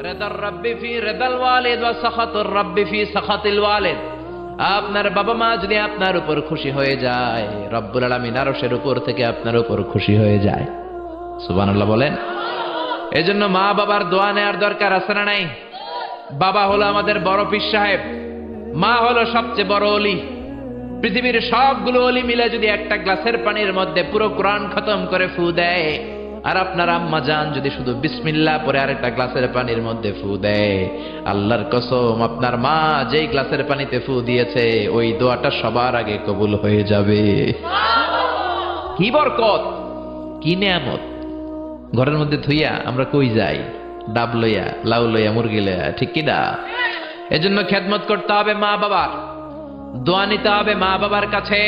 রিদার রাব্বি ফি রিদাল ওয়ালিদ ওয়া সাখাতুর রাব্বি ফি সাখাতিল ওয়ালিদ। আপনার বাবা মা যদি আপনার উপর খুশি হয়ে যায়, রব্বুল আলামিন আরশের উপর থেকে আপনার উপর খুশি হয়ে যায়। সুবহানাল্লাহ বলেন। এজন্য মা বাবার দোয়া নেওয়ার দরকার আছে না নাই? বাবা হলো আমাদের বড় পীর সাহেব, মা হলো সবচেয়ে বড় ওলি। পৃথিবীর সবগুলো ওলি মিলে যদি একটা গ্লাসের পানির মধ্যে পুরো কোরআন খতম করে ফু দেয়, আর আপনার আম্মা জান যদি শুধু বিসমিল্লাহ পরে আরেকটা গ্লাসের পানির মধ্যে ফু দেয়, আল্লাহর কসম আপনার মা যেই গ্লাসের পানিতে ফু দিয়েছে ওই দোয়াটা সবার আগে কবুল হয়ে যাবে। কি বরকত, কি নেয়ামত। ঘরের মধ্যে থুইয়া আমরা কই যাই? ডাব লইয়া, লাউ লইয়া, মুরগি লইয়া, ঠিক কি না? এজন্য খেদমত করতে হবে মা বাবার, দোয়া নিতে হবে মা বাবার কাছে।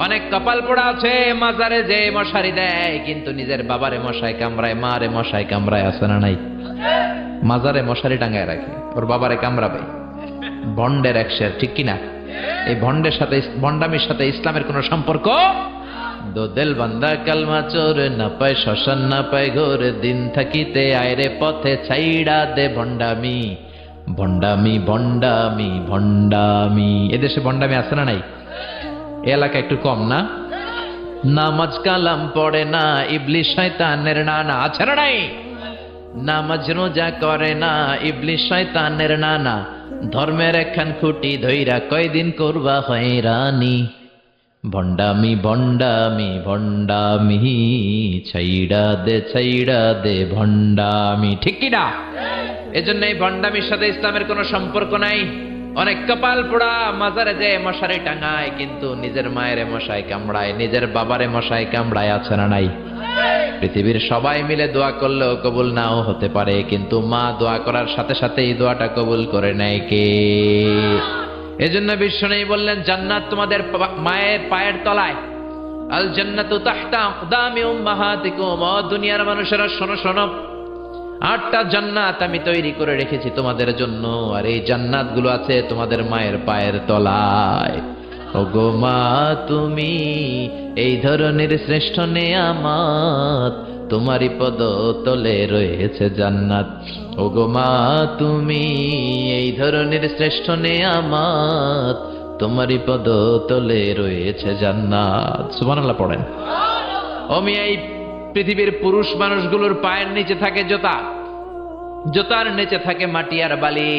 অনেক কপাল পোড়া আছে মাজারে যে মশারি দেয়, কিন্তু নিজের বাবারে মশাই কামড়ায়, মারে মশাই কামড়ায়, আছে না নাই? মাজারে মশারি টাঙ্গায় রাখে, ওর বাবারে কামড়াবে। ভন্ডের এক শের, ঠিক কিনা? এই ভন্ডের সাথে, ভন্ডামির সাথে ইসলামের কোন সম্পর্ক? দো দিল বান্দা কালমা চোর, না পায় শ্মশান না পায় ঘোর, দিন থাকিতে আয়রে পথে ছাইড়া দে ভন্ডামি, ভণ্ডামি ভণ্ডামি ভণ্ডামি। এদেশে ভণ্ডামি আছে না নাই? এ এলাকা একটু কম না? নামাজ কালাম পড়ে না, ইবলিস শয়তানের নানা, আছে না নাই? নামাজ রোজা করে না, ইবলিস শয়তানের নানা, ধর্মের একখান খুঁটি ধইরা কয়দিন করবা হয়রানি। ভণ্ডামি ভণ্ডামি ভণ্ডামি, ছাইড়া দে ভণ্ডামি, ঠিক কি না? এজন্য এই ভণ্ডামির সাথে ইসলামের কোনো সম্পর্ক নাই। অনেক কপাল পোড়া মাজারে যে মশারি টাঙায়, কিন্তু নিজের মায়ের মশাই কামড়ায়, নিজের বাবারে মশাই কামড়ায়, আছে না নাই? পৃথিবীর সবাই মিলে দোয়া করলেও কবুল নাও হতে পারে, কিন্তু মা দোয়া করার সাথে সাথে এই দোয়াটা কবুল করে নেয় কে? এজন্য বিশ্বনবী বললেন, জান্নাত তোমাদের মায়ের পায়ের তলায়। আল জান্নাতু তাহতা আকদামি উম্মাহাতিকুম। ও দুনিয়ার মানুষেরা শোনো শোনো, 8টা জান্নাত আমি তৈরি করে রেখেছি তোমাদের জন্য, আর এই জান্নাতগুলো আছে তোমাদের মায়ের পায়ের তলায়। ওগো মা তুমি এই ধরনের শ্রেষ্ঠ নেয়ামত, তোমারই পদ তলে রয়েছে জান্নাত। ওগো মা তুমি এই ধরনের শ্রেষ্ঠ নেয়ামত, তোমারই পদ তলে রয়েছে জান্নাত। সুবহানাল্লাহ পড়েন। আমি এই পৃথিবীর পুরুষ মানুষগুলোর পায়ের নিচে থাকে জুতা, জুতার নিচে থাকে মাটি আর বালি,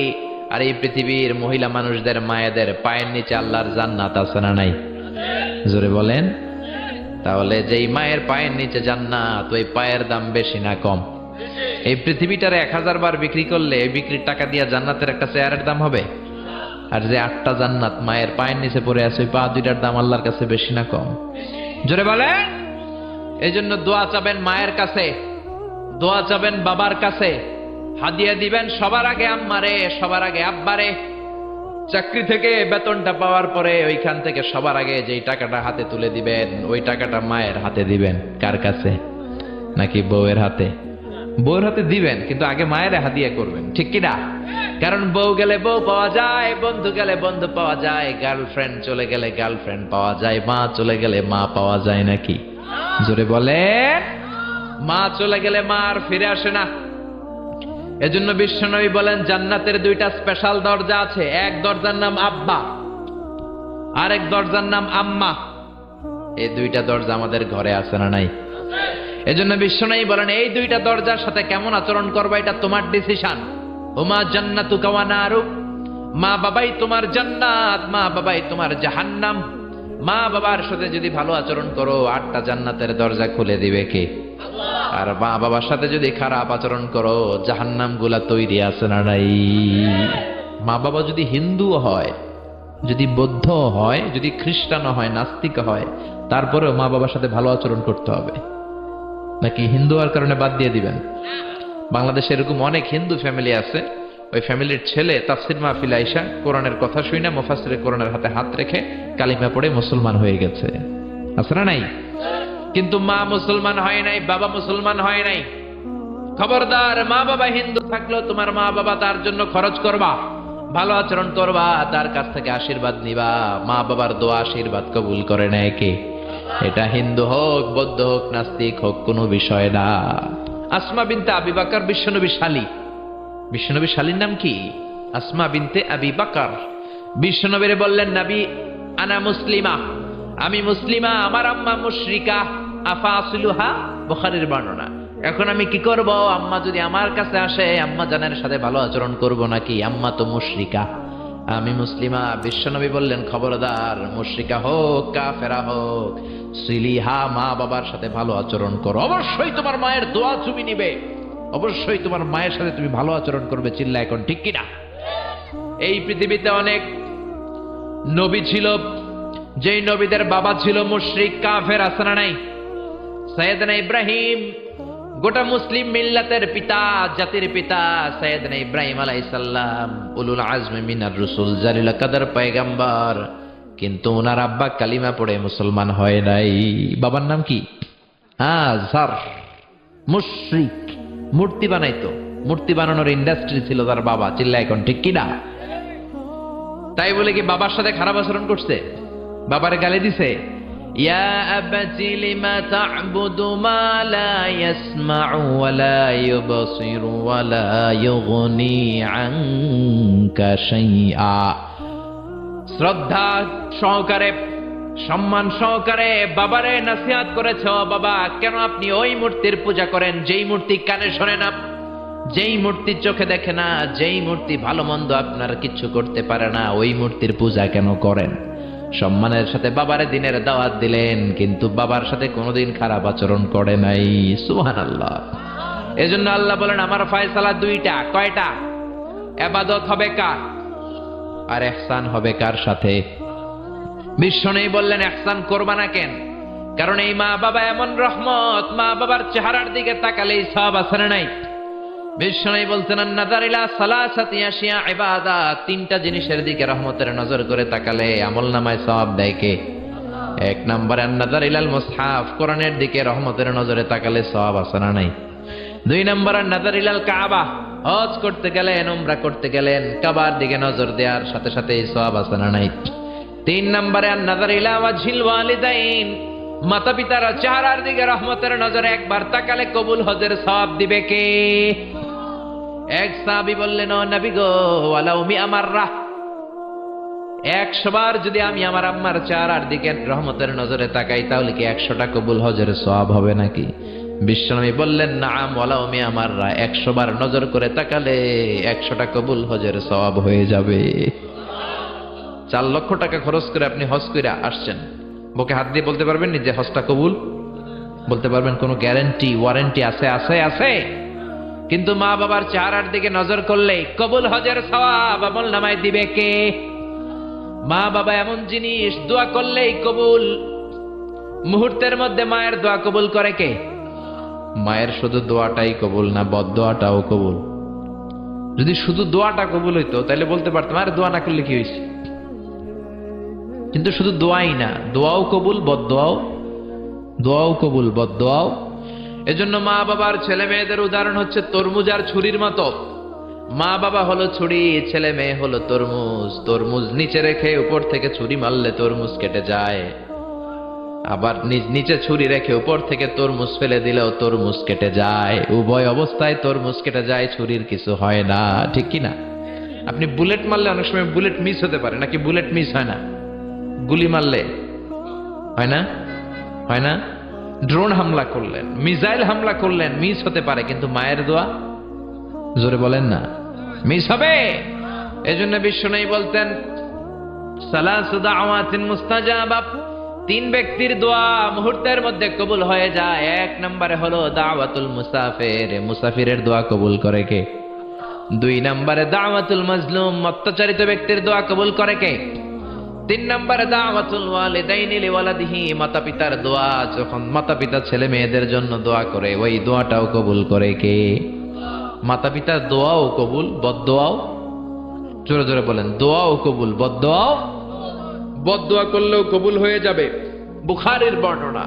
আর এই পৃথিবীর মহিলা মানুষদের মায়েদের পায়ের নিচে আল্লাহর জান্নাত আছে না নাই? জোরে বলেন। তাহলে যেই মায়ের পায়ের নিচে জান্নাত, ওই পায়ের দাম বেশি না কম? এই পৃথিবীটারে 1000 বার বিক্রি করলে এই বিক্রির টাকা দিয়ে জান্নাতের একটা চেয়ারের দাম হবে? আর যে 8টা জান্নাত মায়ের পায়ের নিচে পড়ে আছে, ওই পা দুইটার দাম আল্লাহর কাছে বেশি না কম? জোরে বলেন। এই জন্য দোয়া চাবেন মায়ের কাছে, দোয়া চাবেন বাবার কাছে, হাদিয়া দিবেন সবার আগে আম্মারে, সবার আগে আব্বারে। চাকরি থেকে বেতনটা পাওয়ার পরে ওইখান থেকে সবার আগে যেই টাকাটা হাতে তুলে দিবেন, ওই টাকাটা মায়ের হাতে দিবেন। কার কাছে? নাকি বউয়ের হাতে? বউয়ের হাতে দিবেন, কিন্তু আগে মায়ের হাদিয়া করবেন, ঠিক কিনা? কারণ বউ গেলে বউ পাওয়া যায়, বন্ধু গেলে বন্ধু পাওয়া যায়, গার্লফ্রেন্ড চলে গেলে গার্লফ্রেন্ড পাওয়া যায়, মা চলে গেলে মা পাওয়া যায় নাকি? জোরে বলেন। মা চলে গেলে মা আর ফিরে আসে না। এজন্য বিশ্বনবী বলেন, জান্নাতের 2টা স্পেশাল দরজা আছে। এক দরজার নাম আব্বা, আরেক দরজার নাম আম্মা। এই 2টা দরজা আমাদের ঘরে আছে না নাই? এজন্য বিশ্বনবী বলেন, এই 2টা দরজার সাথে কেমন আচরণ করবা এটা তোমার ডিসিশন। হুমা জান্নাতুকা ওয়া নারুক। মা বাবাই তোমার জান্নাত, মা বাবাই তোমার জাহান্নাম। মা বাবার সাথে যদি ভালো আচরণ করো, 8টা জান্নাতের দরজা খুলে দিবে কে? আর মা বাবার সাথে যদি খারাপ আচরণ করো, জাহান্নাম গুলা তৈরি আছে না নাই? মা বাবা যদি হিন্দু হয়, যদি বৌদ্ধ হয়, যদি খ্রিস্টান হয়, নাস্তিক হয়, তারপরেও মা বাবার সাথে ভালো আচরণ করতে হবে। নাকি হিন্দু হওয়ার কারণে বাদ দিয়ে দিবেন? বাংলাদেশে এরকম অনেক হিন্দু ফ্যামিলি আছে, ওই ফ্যামিলির ছেলে তাফসির মাহফিলে আইসা কোরআনের কথা শুনে মুফাসসিরে কোরআনের হাতে হাত রেখে কালিমা পড়ে মুসলমান হয়ে গেছে, আছে না নাই? কিন্তু মা মুসলমান হয় নাই, বাবা মুসলমান হয় নাই। খবরদার, মা বাবা হিন্দু থাকলেও তোমার মা বাবা তার জন্য খরচ করবা, ভালো আচরণ করবা, তার কাছ থেকে আশীর্বাদ নিবা। মা বাবার দোয়া আশীর্বাদ কবুল করে নেয় কে? এটা হিন্দু হোক, বৌদ্ধ হোক, নাস্তিক হোক, কোনো বিষয় না। আসমা বিনতে আবি বকর বিশ্বনবীর শালী। বিশ্বনবীর শালীর নাম কি? আসমা বিনতে আবি বকর। বিশ্বনবীরে বললেন, নবী আনা মুসলিমা, আমি মুসলিমা, আমার আম্মা মুশরিকা, আফা আসলুহা, বুখারীর বর্ণনা। এখন আমি কি করব? আম্মা যদি আমার কাছে আসে, আম্মা জানের সাথে ভালো আচরণ করব নাকি? আম্মা তো মুশরিকা, আমি মুসলিমা। বিশ্বনবী বললেন, খবরদার, মুশরিকা হোক কাফেরা হোক, সিলিহা, মা বাবার সাথে ভালো আচরণ করো। অবশ্যই তোমার মায়ের দোয়া তুমি নিবে, অবশ্যই তোমার মায়ের সাথে তুমি ভালো আচরণ করবে। চিল্লা এখন ঠিক কিনা? এই পৃথিবীতে অনেক নবী ছিল, যেই নবীদের বাবা ছিল মুশরিক কাফের, আছে না নাই? সাইয়েদনা ইব্রাহিম, গোটা মুসলিম মিল্লাতের পিতা, জাতির পিতা সাইয়েদনা ইব্রাহিম আলাইহিস সালাম, উলুল আজমি মিনার রাসূল, জালিল কাদর পয়গম্বর, কিন্তু ওনার আব্বা কালিমা পড়ে মুসলমান হয় নাই। বাবার নাম কি? আযর। মুশরিক, মূর্তি বানাইতো, মূর্তি বানানোর ইন্ডাস্ট্রি ছিল তার বাবা। চিল্লা এখন ঠিক কিনা? তাই বলে কি বাবার সাথে খারাপ আচরণ করছে? বাবারে গালি দিছে? ইয়া আবাতি লিমা তা'বুদু মা লা ইয়াসমা'ু ওয়া লা ইউবসিরু ওয়া লা ইউগনি আনকা শাইআ। শ্রদ্ধা সহকারে, সম্মান সহকারে বাবারে নসিহত করেছ, বাবা কেন আপনি ওই মূর্তির পূজা করেন যেই মূর্তি কানে শোনে না, যেই মূর্তি চোখে দেখে না, যেই মূর্তি ভালো মন্দ আপনার কিচ্ছু করতে পারে না, ওই মূর্তির পূজা কেন করেন? সম্মানের সাথে বাবারে দিনের দাওয়াত দিলেন, কিন্তু বাবার সাথে কোনোদিন খারাপ আচরণ করে নাই। সুবহানাল্লাহ। এজন্য আল্লাহ বলেন আমার ফয়সালা দুইটা। কয়টা? ইবাদত হবে কার আর ইহসান হবে কার সাথে? বিশ্বনবী বললেন ইহসান করবা না কেন? কারণ এই মা বাবা এমন রহমত, মা বাবার চেহারার দিকে তাকালেই সওয়াব আছে না নাই? বিশ্বনবী বলতেন নাযার ইলা সালাসাতি আশিয়া ইবাদাত, তিনটা জিনিসের দিকে রহমতের নজর করে তাকালে আমলনামায় সওয়াব দেয় কে? এক নম্বরে নাযার ইলাল মুসহাফ, কোরআনের দিকে রহমতের নজরে তাকালে সওয়াব আছে না নাই? দুই নম্বরে নাযার ইলাল কাবা, হজ করতে গেলেন, উমরা করতে গেলেন, কাবার দিকে নজর দেওয়ার সাথে সাথে এই সওয়াব আছে না নাই? তিন নম্বরে নাযার ইলা ওয়াজহিল ওয়ালিদাইন, মাতা পিতার চেহারার দিকে রহমতের নজরে একবার তাকালে কবুল হজের সওয়াব দিবে কে? এক সাহাবী বললেন ও নবী গো, ওয়ালাউ মিআ মাররা, 100 বার যদি আমি আমার আম্মার চেহারার দিকে রহমতের নজরে তাকাই তাহলে কি 100টা কবুল হজের সওয়াব হবে নাকি? বিশ্বনবী বললেন নাআম ওয়ালাউ মিআ মাররা, 100 বার নজর করে তাকালে 100টা কবুল হজের সওয়াব হয়ে যাবে। 4 লক্ষ টাকা খরচ করে আপনি হজ করে আসছেন, বুকে হাত দিয়ে বলতে পারবেন যে হজটা কবুল? বলতে পারবেন? কোনো গ্যারান্টি ওয়ারেন্টি আছে? আছে আছে। কিন্তু মা বাবার চেহারার দিকে নজর করলে কবুল হজের সওয়াব আমলনামায় দিবে কে? মা বাবা এমন জিনিস, দোয়া করলেই কবুল। মুহূর্তের মধ্যে মায়ের দোয়া কবুল করে কে? মায়ের শুধু দোয়াটাই কবুল না, বদদোয়াটাও কবুল। যদি শুধু দোয়াটা কবুল হইতো তাহলে বলতে পারতাম আর দোয়া না করলে কি হয়েছে। কিন্তু শুধু দোয়াই না, দোয়াও কবুল, বদদোয়াও, দোয়াও কবুল, বদদোয়াও। এজন্য মা বাবার ছেলে মেয়েদের উদাহরণ হচ্ছে তরমুজ আর ছুরির মতো। মা বাবা হলো ছুরি, ছেলে মেয়ে হলো তরমুজ। তরমুজ নিচে রেখে উপর থেকে ছুরি মারলে তরমুজ কেটে যায়, আবার নিচে ছুরি রেখে উপর থেকে তরমুজ ফেলে দিলেও তরমুজ কেটে যায়। উভয় অবস্থায় তরমুজ কেটে যায়, ছুরির কিছু হয় না। ঠিক কি না? আপনি বুলেট মারলে অনেক সময় বুলেট মিস হতে পারে, নাকি বুলেট মিস হয় না? গুলি মারলে হয় না? হয় না? ড্রোন হামলা করলেন, মিসাইল হামলা করলেন, মিস হতে পারে, কিন্তু মায়ের দোয়া জোরে বলেন না, মিস হবে। এজন্য বিশ্বনবী বলতেন সালাসু দাওয়াতিন মুস্তাজাবা, 3 ব্যক্তির দোয়া মুহূর্তের মধ্যে কবুল হয়ে যায়। 1 নম্বরে হলো দাওয়াতুল মুসাফির, মুসাফিরের দোয়া কবুল করে কে? 2 নম্বরে দাওয়াতুল মাজলুম, অত্যাচারিত ব্যক্তির দোয়া কবুল করে কে? 3 নম্বরে দাওয়াতুল ওয়ালিদাইনি লিওয়ালাদিহি, মাতা পিতার দোয়া, যখন মাতা পিতা ছেলে মেয়েদের জন্য দোয়া করে ওই দোয়াটাও কবুল করে কে? মাতা পিতার দোয়াও কবুল, বদদোয়াও। জোরে জোরে বলেন, দোয়াও কবুল, বদদোয়াও। বদদোয়া করলেও কবুল হয়ে যাবে। বুখারীর বর্ণনা,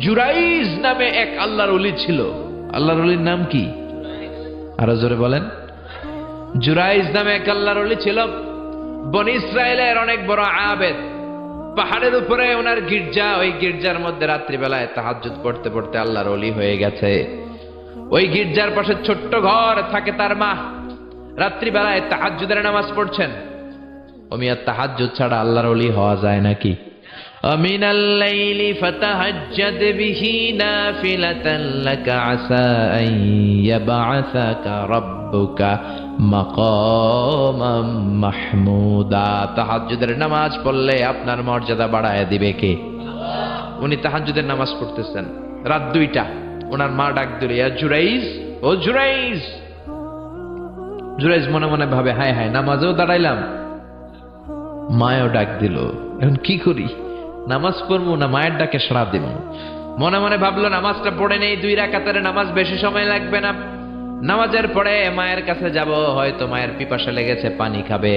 জুরাইজ নামে এক আল্লাহর ওলি ছিল। আল্লাহর ওলির নাম কি? আরো জোরে বলেন। জুরাইজ নামে এক আল্লাহর ওলি ছিল, বনি ইসরায়েলের অনেক বড় আবেদ। পাহাড়ের উপরে ওনার গির্জা, ওই গির্জার মধ্যে রাত্রিবেলায় তাহাজ্জুদ পড়তে পড়তে আল্লাহর ওলি হয়ে গেছে। ওই গির্জার পাশে ছোট্ট ঘর থাকে তার মা, রাত্রিবেলায় তাহাজ্জুদের নামাজ পড়ছেন। ওমিয়া তাহাজ্জুদ ছাড়া আল্লাহর ওলি হওয়া যায় নাকি? আমিনাল লাইলি ফাতাহাজ্জাদ বিহি নাফিলাতান লাকা আসা আন ইয়াবআসাকা রাব্বুকা মাকামাম মাহমুদা। তাহাজ্জুদের নামাজ পড়লে আপনার মর্যাদা বাড়ায় দিবে কে? উনি তাহাজ্জুদের নামাজ পড়তেছেন, রাত 2টা। ওনার মা ডাক দিল, ইয়া জুরাইজ, ও জুরাইজ। জুরাইজ মনে মনে ভাবে, হায় হায়, নামাজেও দাঁড়াইলাম, মায়েও ডাক দিল, এখন কি করি? নামাজ পড়বো না মায়ের ডাকে সাড়া দিব? মনে মনে ভাবলো নামাজটা পড়ে নেই, 2 রাকাতের নামাজ, বেশি সময় লাগবে না। নামাজের পরে মায়ের কাছে যাব, হয়তো মায়ের পিপাসা লেগেছে, পানি খাবে।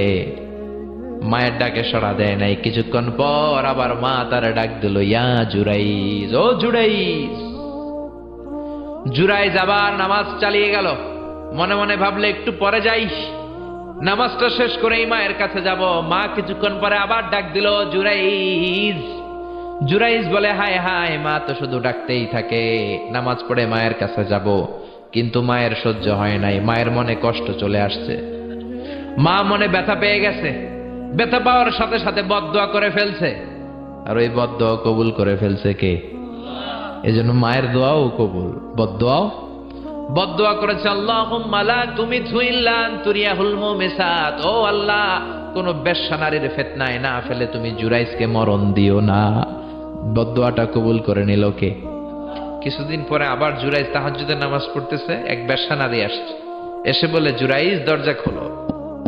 মায়ের ডাকে সাড়া দেয় নাই। কিছুক্ষণ পর আবার মা তার ডাক দিল, ইয়া জুরাইজ, ও জুরাইজ। জুরাইজ আবার নামাজ চালিয়ে গেল। মনে মনে ভাবলে একটু পরে যাই, নামাজটা শেষ করেই মায়ের কাছে যাব। মা কিছুক্ষণ পরে আবার ডাক দিল, জুরাইজ। জুরাইজ বলে, হায় হায়, মা তো শুধু ডাকতেই থাকে, নামাজ পড়ে মায়ের কাছে যাব, কিন্তু মায়ের সহ্য হয় নাই, মায়ের মনে কষ্ট চলে আসছে, মা মনে ব্যথা পেয়ে গেছে, ব্যথা পাওয়ার সাথে সাথে বদদোয়া করে ফেলছে, আর ওই বদদোয়া কবুল করে ফেলছে কে? এজন্য মায়ের দোয়াও কবুল, বদদোয়া করেছে, আল্লাহুম্মা লা তুমিতহু ইল্লা আন তুরিয়াহুল মুমিসাত, ও আল্লাহ, কোন বেশ্যা নারীর ফিতনায় না ফেলে তুমি জুরাইজকে মরণ দিও না। বদদোয়াটা কবুল করে নিল কে? কিছুদিন পরে আবার জুরাইজ তাহাজ্জুদের নামাজ পড়তেছে, এক বেশ্যা নারী আসছে, এসে বলে, জুরাইজ দরজা খোলো।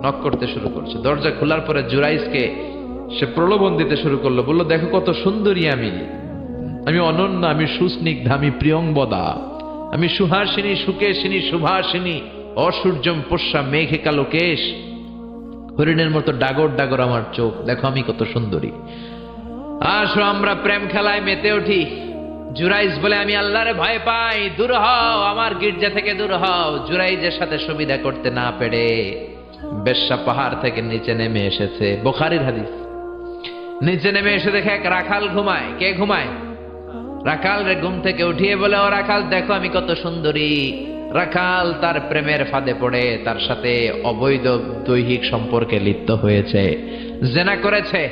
নক করতে শুরু করছে, দরজা খোলার পরে জুরাইজকে সে প্রলোভন দিতে শুরু করলো, বললো, দেখো কত সুন্দরী আমি অনন্য, আমি সুস্নিগ্ধ, আমি প্রিয়ংবদা, আমি সুহাসিনী, সুকেশিনী, সুভাসিনী, অসূর্যম পোষ্যা, মেঘে কালো কেশ, হরিণের মতো ডাগর ডাগর আমার চোখ, দেখো আমি কত সুন্দরী, আসো আমরা প্রেম খেলায় মেতে উঠি। জুরাইজ বলে, আমি আল্লাহরে ভয় পাই, দূর হও, আমার গির্জা থেকে দূর হও। জুরাইজের সাথে সুবিধা করতে না পেরে বেশ্যা পাহাড় থেকে নিচে নেমে এসেছে, বুখারীর হাদিস। নিচে নেমে এসে দেখে এক রাখাল ঘুমায়। কে ঘুমায়? রাখাল রে ঘুম থেকে উঠিয়ে বলে, ও রাখাল, দেখো আমি কত সুন্দরী। রাখাল তার প্রেমের ফাঁদে পড়ে তার সাথে অবৈধ দৈহিক সম্পর্কে লিপ্ত হয়েছে, জেনা করেছে।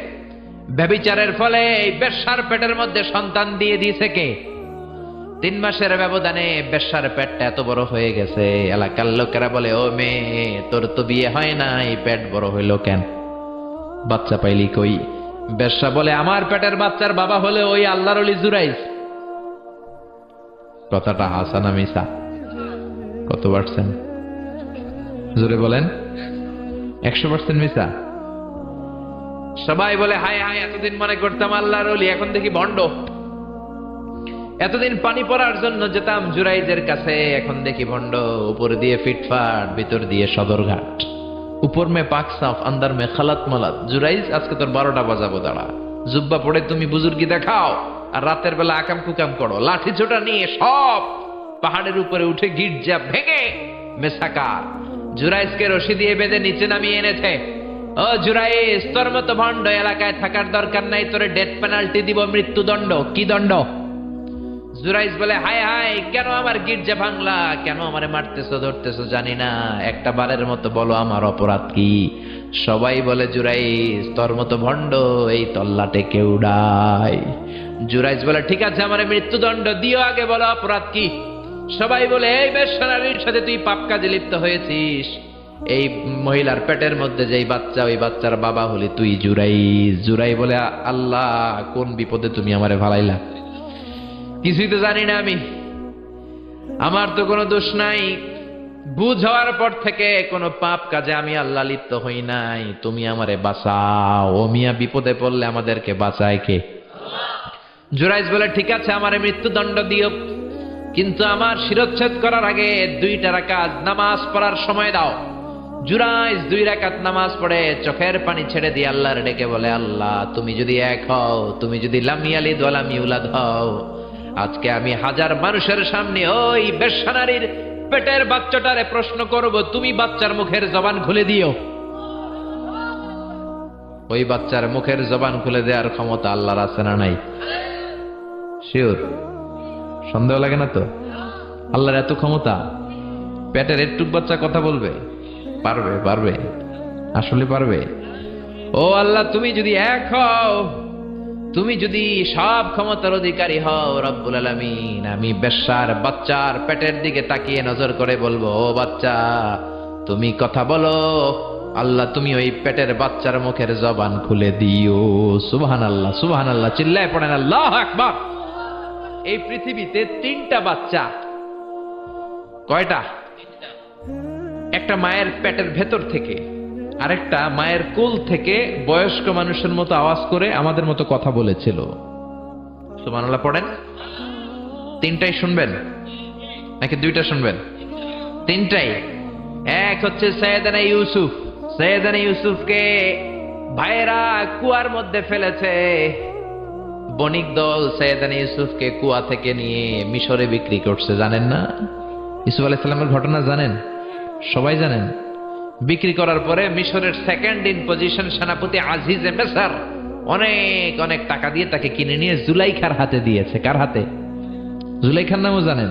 ব্যভিচারের ফলে এই বেশ্যার পেটের মধ্যে সন্তান দিয়ে দিয়েছে কে? 3 মাসের ব্যবধানে বেশ্যার পেটটা এত বড় হয়ে গেছে। এলাকার লোকেরা বলে, ও মেয়ে, তোর তো বিয়ে হয় নাই, পেট বড় হইল কেন? বাচ্চা পাইলি কই? বেশ্যা বলে, আমার পেটের বাচ্চার বাবা হলে ওই আল্লাহর ওলি জুরাইজ। কথাটা হাসা না মিছা? কত পার্সেন্ট? জোরে বলেন। 100% মিছা? সবাই বলে, হায় হায়, এতদিন মনে করতাম আল্লাহর ওলি, এখন দেখি ভণ্ড। এতদিন পানি পড়ার জন্য যেতাম জুরাইজের কাছে, এখন দেখি ভণ্ড। উপর দিয়ে ফিটফাট, ভিতর দিয়ে সদরঘাট। উপর মে পাক সাফ, আন্দার মে খালাত মালাত। জুরাইজ, আজকে তোর 12টা বাজাবো, দাঁড়া। জুব্বা পড়ে তুমি বুজুর্গি দেখাও, আর রাতের বেলা আকাম কুকাম করো। লাঠি ছোটা নিয়ে সব পাহাড়ের উপরে উঠে গির্জা ভেঙে মেসাকার জুরাইজকে রশি দিয়ে বেঁধে নিচে নামিয়ে এনেছে। ও জুরাইজ, তোর মতো ভণ্ড এলাকায় থাকার দরকার নাই, তোরে ডেথ পেনাল্টি দিব, মৃত্যুদণ্ড। কি দণ্ড? জুরাইজ বলে, হায় হায়, কেন আমার গির্জা ভাঙলা? কেন আমারে মারতেছো, ধরতেছো? জানি না, একটা বারের মতো বলো আমার অপরাধ কি? সবাই বলে, জুরাইজ, তোর মতো ভণ্ড এই তল্লাটে কেউ নাই। জুরাইজ বলে, ঠিক আছে, আমারে মৃত্যুদণ্ড দিও, আগে বলো অপরাধ কি? সবাই বলে, এই বেশ্যা নারীর সাথে তুই পাপ কাজে লিপ্ত হয়েছিস। এই মহিলার পেটের মধ্যে যেই বাচ্চা, ওই বাচ্চার বাবা হলি তুই, জুরাইজ। জুরাই বলে, আল্লাহ, কোন বিপদে তুমি আমারে ভালাইলা? কিছুই তো জানি না আমি, আমার তো কোনো দোষ নাই। বুঝ হওয়ার পর থেকে কোনো পাপ কাজে আমি আল্লাহ লিপ্ত হই নাই, তুমি আমারে বাঁচাও। ও মিয়া, বিপদে পড়লে আমাদেরকে বাঁচায় কে? জুরাইজ বলে, ঠিক আছে, আমারে মৃত্যুদণ্ড দিও, কিন্তু আমার শিরচ্ছেদ করার আগে 2 রাকাত নামাজ পড়ার সময় দাও। জুরাইজ 2 রাকাত নামাজ পড়ে চোখের পানি ছেড়ে দিয়ে আল্লাহর ডেকে বলে, আল্লাহ, তুমি যদি এক হও, তুমি যদি লাম ইয়ালিদ ওয়া লাম ইউলাদ হও, আজকে আমি 1000 মানুষের সামনে ওই বেশ্যা নারীর পেটের বাচ্চাটারে প্রশ্ন করব, তুমি বাচ্চার মুখের জবান খুলে দিও। ওই বাচ্চার মুখের জবান খুলে দেওয়ার ক্ষমতা আল্লাহর আছে না নাই? শিওর? সন্দেহ লাগে না তো? আল্লাহর এত ক্ষমতা, পেটের একটু বাচ্চা কথা বলবে? পারবে, পারবে, আসলে পারবে। ও আল্লাহ, তুমি যদি এক হও, তুমি যদি সব ক্ষমতার অধিকারী হও রব্বুল আলামিন, আমি বেশ্যার বাচ্চার পেটের দিকে তাকিয়ে নজর করে বলবো, ও বাচ্চা, তুমি কথা বলো। আল্লাহ, তুমি ওই পেটের বাচ্চার মুখের জবান খুলে দিও। সুবহানাল্লাহ, সুবহানাল্লাহ, চিল্লায় পড়েন আল্লাহু আকবার। এই পৃথিবীতে 3টা বাচ্চা। কয়টা? একটা মায়ের পেটের ভেতর থেকে, আরেকটা মায়ের কোল থেকে বয়স্ক মানুষের মতো আওয়াজ করে আমাদের মতো কথা বলেছিল। সুবহানাল্লাহ পড়েন। 3টাই শুনবেন নাকি 2টা শুনবেন? 3টাই। এক হচ্ছে সাইয়েদানা ইউসুফ। সাইয়েদানা ইউসুফকে ভাইয়েরা কুয়ার মধ্যে ফেলেছে। বণিক দল সাইয়েদানা ইউসুফকে কুয়া থেকে নিয়ে মিশরে বিক্রি করছে, জানেন না? ইউসুফ আলাইহিস সালামের ঘটনা জানেন? সবাই জানেন। বিক্রি করার পরে মিশরের 2nd ইন পজিশন সেনাপতি আজিজে মিসর অনেক অনেক টাকা দিয়ে তাকে কিনে নিয়ে জুলাইখার হাতে দিয়েছে। কার হাতে? জুলাইখার নামও জানেন?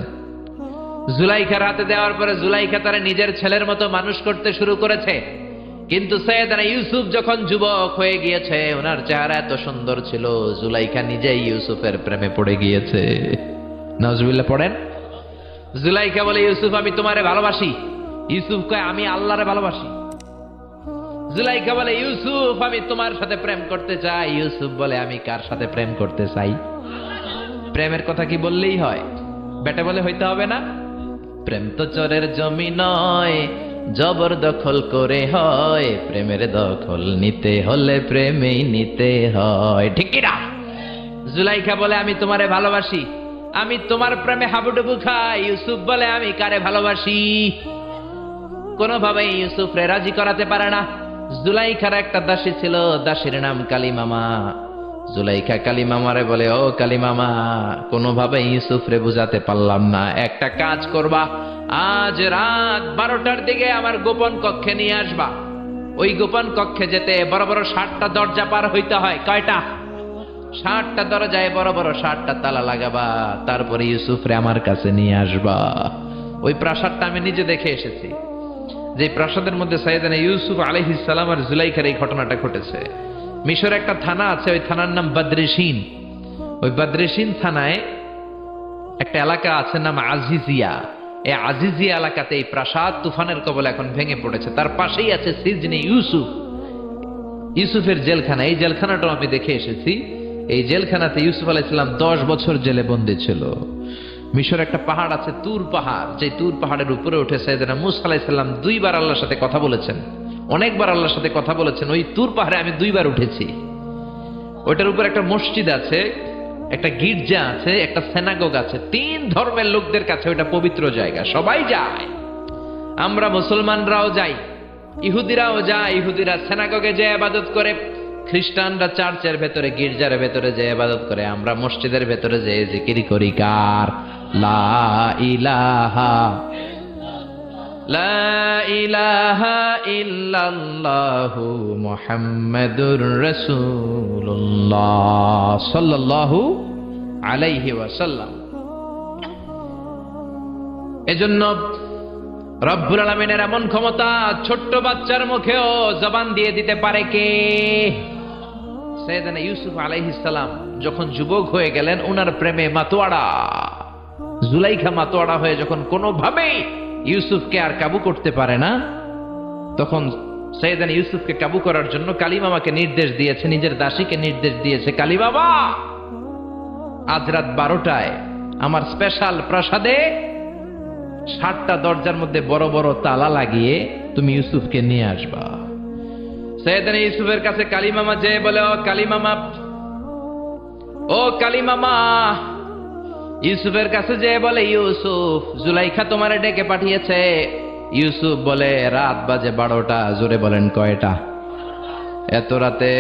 জুলাইখার হাতে দেওয়ার পরে জুলাইখা তারা নিজের ছেলের মতো মানুষ করতে শুরু করেছে। কিন্তু সৈয়দনা ইউসুফ যখন যুবক হয়ে গিয়েছে, ওনার চেহারা এত সুন্দর ছিল, জুলাইখা নিজেই ইউসুফের প্রেমে পড়ে গিয়েছে। নাউজুবিল্লাহ পড়েন। জুলাইখা বলে, ইউসুফ আমি তোমারে ভালোবাসি। ইউসুফ কয়, আমি আল্লাহরে ভালোবাসি। জুলাইখা বলে, ইউসুফ আমি তোমার সাথে প্রেম করতে চাই। ইউসুফ বলে, আমি কার সাথে প্রেম করতে চাই? প্রেমের কথা কি বললেই হয়? বেটা বলে হইতে হবে না? প্রেম তো চোরের জমি নয়, জবরদখল করে হয়। প্রেমের দখল নিতে হলে প্রেমেই নিতে হয়, ঠিক কি না? জুলাইখা বলে, আমি তোমারে ভালোবাসি, আমি তোমার প্রেমে হাবুডুবু খাই। ইউসুফ বলে, আমি কারে ভালোবাসি? কোনোভাবেই ইউসুফরে রাজি করাতে পারে না। জুলাইখার একটা দাসী ছিল, দাসীর নাম কালিমামা। জুলাইখা কালিমামারে বলে, ও কালিমামা, কোনোভাবে ইউসুফরে বুঝাতে পারলাম না, একটা কাজ করবা, আজ রাত 12টার দিকে আমার গোপন কক্ষে নিয়ে আসবা। ওই গোপন কক্ষে যেতে বড় বড় 60টা দরজা পার হইতে হয়। কয়টা? 60টা দরজায় বড় বড় 60টা তালা লাগাবা, তারপরে ইউসুফরে আমার কাছে নিয়ে আসবা। ওই প্রাসাদটা আমি নিজে দেখে এসেছি, যে প্রাসাদের মধ্যে সাইয়েদনা ইউসুফ আলাইহিস সালাম আর জুলাইখার এই ঘটনাটা ঘটেছে। মিশরে একটা থানা আছে, ওই থানার নাম বদরেশিন। ওই বদরেশিন থানায় একটা এলাকা আছে নাম আজিজিয়া। এই আজিজিয়া এলাকাতে এই প্রাসাদ তুফানের কবলে এখন ভেঙে পড়েছে। তার পাশেই আছে সিজনে ইউসুফ, ইউসুফের জেলখানা। এই জেলখানাটাও আমি দেখে এসেছি। এই জেলখানাতে ইউসুফ আলাইহিস সালাম 10 বছর জেলে বন্দী ছিল। মিশর একটা পাহাড় আছে, তুর পাহাড়। যে তুর পাহাড়ের উপরে উঠে সাইয়েদনা মূসা আলাইহিস সালাম 2 বার আল্লাহর সাথে কথা বলেছেন, অনেকবার আল্লাহর সাথে কথা বলেছেন। ওই তুর পাহাড়ে আমি 2 বার উঠেছি। ওইটার উপর একটা মসজিদ আছে, একটা গির্জা আছে, একটা সিনাগোগ আছে। 3 ধর্মের লোকদের কাছে ওইটা পবিত্র জায়গা, সবাই যায়। আমরা মুসলমানরাও যাই, ইহুদিরাও যায়। ইহুদিরা সিনাগোগে যে ইবাদত করে, খ্রিস্টানরা চার্চের ভেতরে, গির্জার ভেতরে যে ইবাদত করে, আমরা মসজিদের ভেতরে যে জিকির করি কার? লা ইলাহা লা ইলাহা ইল্লাল্লাহু মুহাম্মাদুর রাসূলুল্লাহ সাল্লাল্লাহু আলাইহি ওয়াসাল্লাম। এজন্য রব্বুল আলামিনের এমন ক্ষমতা, ছোট্ট বাচ্চার মুখেও জবান দিয়ে দিতে পারে কে? সাইয়েদনা ইউসুফ আলাইহিস সালাম যখন যুবক হয়ে গেলেন, উনার প্রেমে মাতোয়ারা। জুলাইখা মাতোয়ারা হয়ে যখন কোনোভাবেই ইউসুফকে আর কাবু করতে পারে না, তখন সাইয়েদনা ইউসুফকে কাবু করার জন্য কালিমামাকে নির্দেশ দিয়েছে, নিজের দাসীকে নির্দেশ দিয়েছে, কালিমামা আজ রাত 12টায় আমার স্পেশাল প্রাসাদে 60টা দরজার মধ্যে বড় বড় তালা লাগিয়ে তুমি ইউসুফকে নিয়ে আসবা। সাইয়েদনা ইউসুফের কাছে কালিমামা যে বলে, ও কালিমামা, ও কালিমামা। ইউসুফের কাছে যে বলে, ইউসুফ, জুলাইখা তোমারে ডেকে পাঠিয়েছে। ইউসুফ বলে, রাত বাজে 12টা। জোরে বলেন, কয়টা? এত রাতে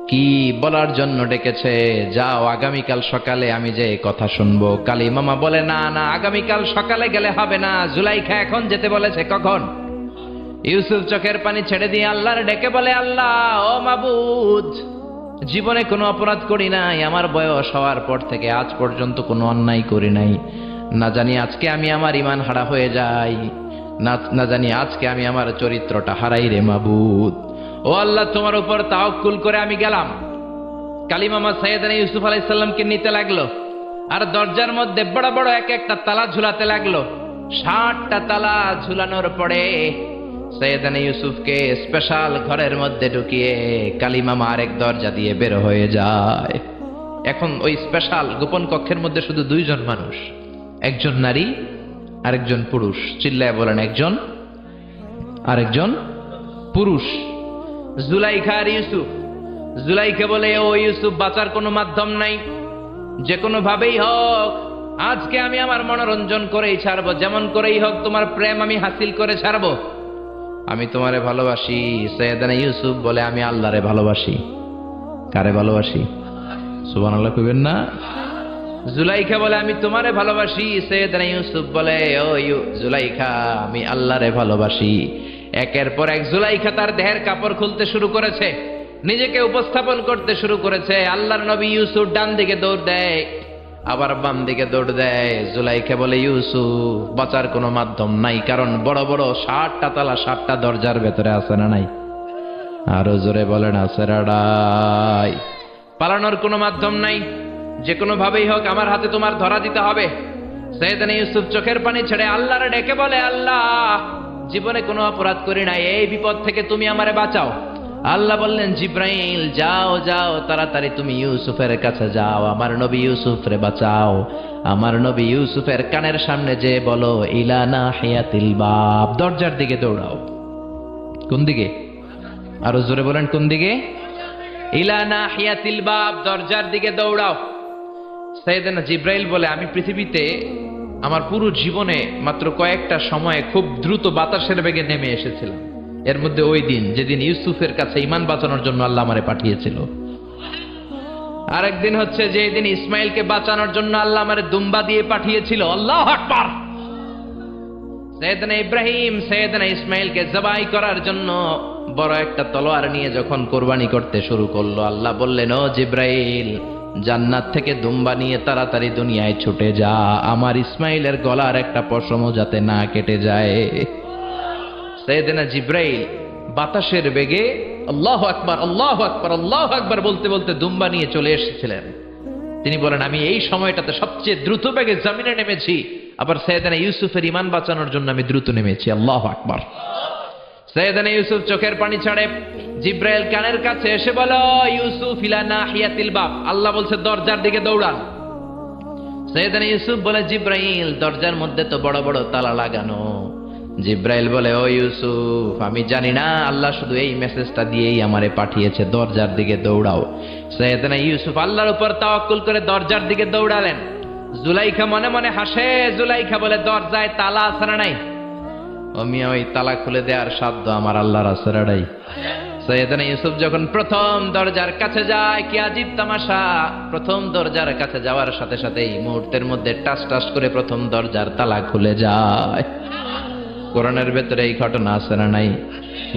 কি বলার জন্য ডেকেছে? যাও, আগামীকাল সকালে আমি যে কথা শুনবো। কালিমামা বলে, না না, আগামীকাল সকালে গেলে হবে না, জুলাইখা এখন যেতে বলেছে। কখন? ইউসুফ চোখের পানি ছেড়ে দিয়ে আল্লাহর ডেকে বলে, আল্লাহ, ও মাবুদ, জীবনে কোনো অপরাধ করি নাই, আমার বয়স হওয়ার পর থেকে আজ পর্যন্ত কোনো অন্যায় করি নাই। না জানি আজকে আমি আমার ঈমান হারা হয়ে যাই, না জানি আজকে আমি আমার চরিত্রটা হারাই রে মাবুদ। ও আল্লাহ, তোমার উপর তাওয়াক্কুল করে আমি গেলাম। কালিমামা সাইয়েদনা ইউসুফ আলাইহিস সালামকে নিতে লাগলো, আর দরজার মধ্যে বড় বড় এক একটা তালা ঝুলাতে লাগলো। 60টা তালা ঝুলানোর পরে সাইয়েদনা ইউসুফকে স্পেশাল ঘরের মধ্যে ঢুকিয়ে কালিমামা আরেক দরজা দিয়ে বের হয়ে যায়। এখন ওই স্পেশাল গোপন কক্ষের মধ্যে শুধু 2 জন মানুষ, একজন নারী আরেকজন পুরুষ। চিল্লায় বলেন, একজন আরেকজন পুরুষ। জুলাইখা আর ইউসুফ। জুলাইখা বলে, ও ইউসুফ, বাঁচার কোনো মাধ্যম নাই, যে কোনো ভাবেই হোক আজকে আমি আমার মনোরঞ্জন করেই ছাড়বো, যেমন করেই হোক তোমার প্রেম আমি হাসিল করে ছাড়বো। আমি তোমারে ভালোবাসি। সাইয়েদনা ইউসুফ বলে, আমি আল্লাহরে ভালোবাসি। কারে ভালোবাসি? সুবহানাল্লাহ কইবেন না? জুলাইখা বলে, আমি তোমারে ভালোবাসি। সাইয়েদনা ইউসুফ বলে, ও জুলাইখা, আমি আল্লাহরে ভালোবাসি। একের পর এক জুলাইখা তার দেহের কাপড় খুলতে শুরু করেছে। নিজেকে উপস্থাপন করতে শুরু করেছে। আল্লাহর নবী ইউসুফ ডান দিকে দৌড় দেয়, আবার বাম দিকে দৌড় দেয়। জুলাইখা বলে, ইউসুফ বাঁচার কোনো মাধ্যম নাই, কারণ বড় বড় 60টা তালা 60টা দরজার ভেতরে আছে না নাই? আরো জোরে বলেন, আছে রাডাই। পালানোর কোনো মাধ্যম নাই, যে কোনো ভাবেই হোক আমার হাতে তোমার ধরা দিতে হবে। সাইয়েদনা ইউসুফ চোখের পানি ছেড়ে আল্লাহরে ডেকে বলে, আল্লাহ, জীবনে কোনো অপরাধ করি নাই, এই বিপদ থেকে তুমি আমারে বাঁচাও। আল্লাহ বললেন, জিব্রাইল যাও যাও, তাড়াতাড়ি তুমি ইউসুফের কাছে যাও, আমার নবী ইউসুফরে বাঁচাও। আমার নবী ইউসুফের কানের সামনে যে বলো, ইলা নাহিয়াতিল বাব, দরজার দিকে দৌড়াও। কোন দিকে? আরো জোরে বলেন, কোন দিকে? ইলা নাহিয়াতিল বাব, দরজার দিকে দৌড়াও। সাইয়েদনা জিব্রাইল বলে, আমি পৃথিবীতে আমার পুরো জীবনে মাত্র কয়েকটা সময়ে খুব দ্রুত বাতাসের বেগে নেমে এসেছিলাম। এর মধ্যে ওই দিন যেদিন ইউসুফের কাছে ঈমান বাঁচানোর জন্য আল্লাহ আমারে পাঠিয়েছিল। আরেকদিন হচ্ছে যেদিন ইসমাইলকে বাঁচানোর জন্য আল্লাহ আমারে দুম্বা দিয়ে পাঠিয়েছিল। আল্লাহু আকবার। সাইয়েদনা ইব্রাহিম সাইয়েদনা ইসমাইলকে জবাই করার জন্য বড় একটা তলোয়ার নিয়ে যখন কোরবানি করতে শুরু করলো, আল্লাহ বললেন, ও জিব্রাইল, জান্নাত থেকে দুম্বা নিয়ে তাড়াতাড়ি দুনিয়ায় ছুটে যা, আমার ইসমাইলের গলার একটা পশমও যাতে না কেটে যায়। সাইয়েদনা জিব্রাইল বাতাসের বেগে আল্লাহু আকবার আল্লাহু আকবার আল্লাহু আকবার বলতে বলতে দুম্বা নিয়ে চলে এসেছিলেন। তিনি বলেন, আমি এই সময়টাতে সবচেয়ে দ্রুত বেগে জমিনে নেমেছি, আবার সাইয়েদনা ইউসুফের ঈমান বাঁচানোর জন্য আমি দ্রুত নেমেছি। আল্লাহু আকবার। সাইয়েদনা ইউসুফ চোখের পানি ছাড়ে, জিব্রাইল কানের কাছে এসে বলো, ইউসুফ ইলা নাহিয়াতিল বাব, আল্লাহ বলছে দরজার দিকে দৌড়ান। সাইয়েদনা ইউসুফ বলে, জিব্রাইল দরজার মধ্যে তো বড় বড় তালা লাগানো। জিব্রাইল বলে, ও ইউসুফ, আমি জানি না, আল্লাহ শুধু এই মেসেজটা দিয়েই আমারে পাঠিয়েছে, দরজার দিকে দৌড়াও। সাইয়েদনা ইউসুফ আল্লাহর উপর তাওয়াক্কুল করে দরজার দিকে দৌড়ালেন। জুলাইখা মনে মনে হাসে। জুলাইখা বলে, দরজায় তালা আছে না নাই? মিয়া, ওই তালা খুলে দেওয়ার সাধ্য আমার আল্লাহর আছে না নাই? সাইয়েদনা ইউসুফ যখন প্রথম দরজার কাছে যায়, কি আজীব তামাশা, প্রথম দরজার কাছে যাওয়ার সাথে সাথেই মুহূর্তের মধ্যে টাস টাস করে প্রথম দরজার তালা খুলে যায়। কোরআনের ভেতরে এই ঘটনা আছে না নাই?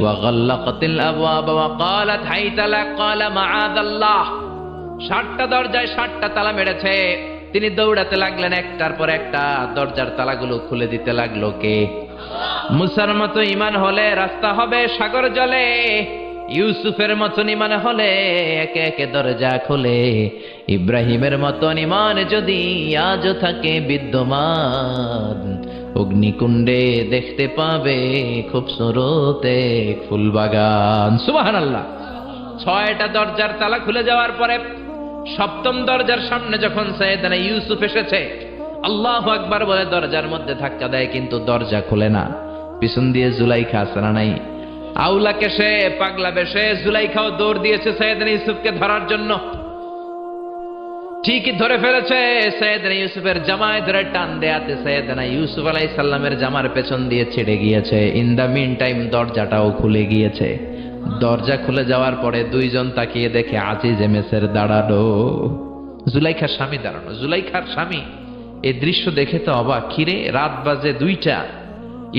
ওয়া গাল্লাকাতিল আবওয়াব ওয়া ক্বালাত হাইতা লাক ক্বালা মাআযাল্লাহ। 60টা দরজায় 60টা তালা মেরেছে। তিনি দৌড়াতে লাগলেন, একটার পর একটা দরজার তালাগুলো খুলে দিতে লাগলো কে? মুসার মতো ঈমান হলে রাস্তা হবে সাগর জলে, ইউসুফের মতন ঈমান হলে একে একে দরজা খুলে। ইব্রাহিমের মতন ঈমান যদি আজও থাকে বিদ্যমান, অগ্নিকুণ্ডে দেখতে পাবে খুবসুরত এক ফুলবাগান। সুবহানাল্লাহ। 6টা দরজার তালা খুলে যাওয়ার পরে 7ম দরজার সামনে যখন সাইয়েদনা ইউসুফ এসেছে, আল্লাহু আকবার বলে দরজার মধ্যে ধাক্কা দেয়, কিন্তু দরজা খুলে না। পিছন দিয়ে জুলাইখা আছে না নাই? আউলাকে সে পাগলা বেশে জুলাইখাও দৌড় দিয়েছে সাইয়েদনা ইউসুফকে ধরার জন্য। ঠিকই ধরে ফেলেছে। সাইয়েদনা ইউসুফের জামায় ধরে টান দেয়াতে সাইয়েদনা ইউসুফ আলাইহিস সালামের জামার পেছন দিয়ে ছিঁড়ে গিয়েছে। ইন দা মিন টাইম দরজাটাও খুলে গিয়েছে। দরজা খুলে যাওয়ার পরে দুইজন তাকিয়ে দেখে আজিজ মেসের দাঁড়ানো, জুলাইখার স্বামী দাঁড়ানো। জুলাইখার স্বামী এই দৃশ্য দেখে তো অবাক। খিরে, রাত বাজে 2টা,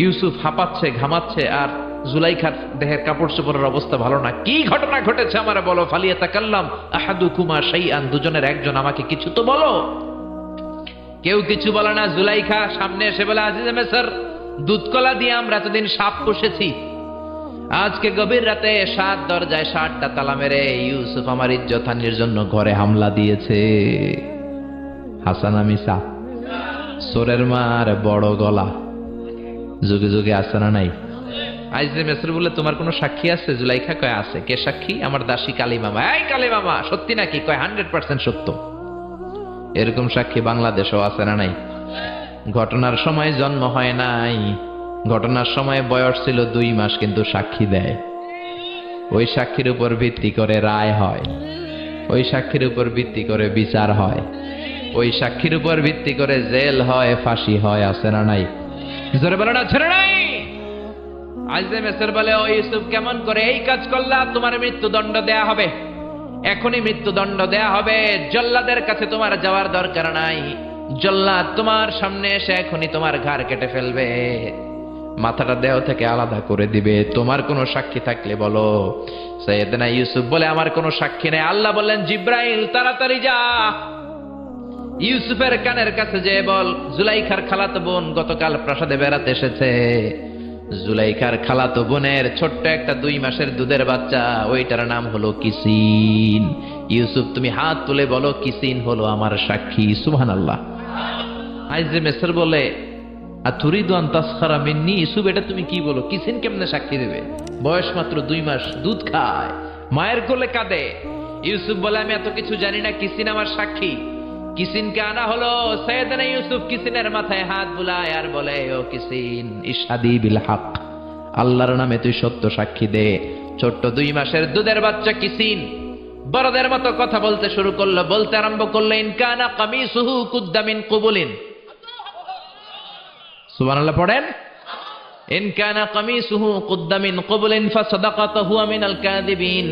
ইউসুফ হাঁপাচ্ছে ঘামাচ্ছে, আর জুলাইখার দেহের কাপড় চোপড়ের অবস্থা ভালো না। কি ঘটনা ঘটেছে আমার বলো। ফালিয়াতাকাল্লাম আহাদুকুমা শাইআন, দুজনের একজন আমাকে কিছু তো বলো। কেউ কিছু বলে না। জুলাইখা সামনে এসে বলে, আজিজে মেসর, দুধকলা দিয়ে আমরা এতদিন সাপ পুষেছি, আজকে গভীর রাতে 7 দরজায় 60টা তালা মেরে ইউসুফ আমার ইজ্জতহানির জন্য ঘরে হামলা দিয়েছে। হাসানা মিসা, সোরের মার বড় গলা, যুগে যুগে আছে না নাই? আজিজে মেসর বলে, তোমার কোনো সাক্ষী আছে? জুলাইখা কয়, আছে। কে সাক্ষী? আমার দাসী কালী মামা। এই কালী মামা, সত্যি নাকি? কয় 100% সত্য। এরকম সাক্ষী বাংলাদেশও আছে না নাই? ঘটনার সময় জন্ম হয় নাই, ঘটনার সময় বয়স ছিল 2 মাস, কিন্তু সাক্ষী দেয়। ওই সাক্ষীর উপর ভিত্তি করে রায় হয়, ওই সাক্ষীর উপর ভিত্তি করে বিচার হয়, ওই সাক্ষীর উপর ভিত্তি করে জেল হয়, ফাঁসি হয়। আছে না নাই? জোরে বলো না, ছেড়ে নাই। আজিজে মেসর বলে, ও ইউসুফ, কেমন করে এই কাজ করলা? তোমার মৃত্যুদণ্ড দেয়া হবে, এখনই মৃত্যুদণ্ড দেয়া হবে। জল্লাদের কাছে তোমার যাওয়ার দরকার নাই, জল্লাদ তোমার সামনে এসে এখনই তোমার ঘাড় কেটে ফেলবে। মাথাটা দেহ থেকে আলাদা করে দিবে। তোমার কোনো সাক্ষী থাকলে বলো। সাইয়েদনা ইউসুফ বলে, আমার কোনো সাক্ষী নেই। আল্লাহ বললেন, জিব্রাইল তাড়াতাড়ি যা, ইউসুফের কানের কাছে যে বল, জুলাইখার খালাতো বোন গতকাল প্রাসাদে বেড়াতে এসেছে। জুলাইখার খালাতো বোনের ছোট্ট একটা 2 মাসের দুধের বাচ্চা, ওইটার নাম হলো কিসিন। ইউসুফ তুমি হাত তুলে বলো, কিসিন হলো আমার সাক্ষী। সুবহানাল্লাহ। আইজে মেসর বলে, আতুরিদু আন তাসখারা মিন্নি, ইউসুফ এটা তুমি কি বলো? কিসিন কেমনে সাক্ষী দেবে? বয়স মাত্র 2 মাস, দুধ খায়, মায়ের কোলে কাঁদে। ইউসুফ বলে, আমি এত কিছু জানি না, কিসিন আমার সাক্ষী। কিসিনকে আনা হলো। সাইয়েদনা ইউসুফ কিসিনের মাথায় হাত বুলায় আর বলে, ও কিসিন, ইশহাদি বিল হক, আল্লাহর নামে তুই সত্য সাক্ষী দে। ছোট্ট 2 মাসের দুধের বাচ্চা কিসিন বড়দের মতো কথা বলতে শুরু করলো, বলতে আরম্ভ করলো, ইন কানা কামিসুহু কুদ্দা মিন কুবুলিন। সুবহানাল্লাহ পড়েন। ইন কানা কামিসুহু কুদ্দা মিন কুবুলিন ফাসাদাকাত হুয়া মিনাল কাযিবিন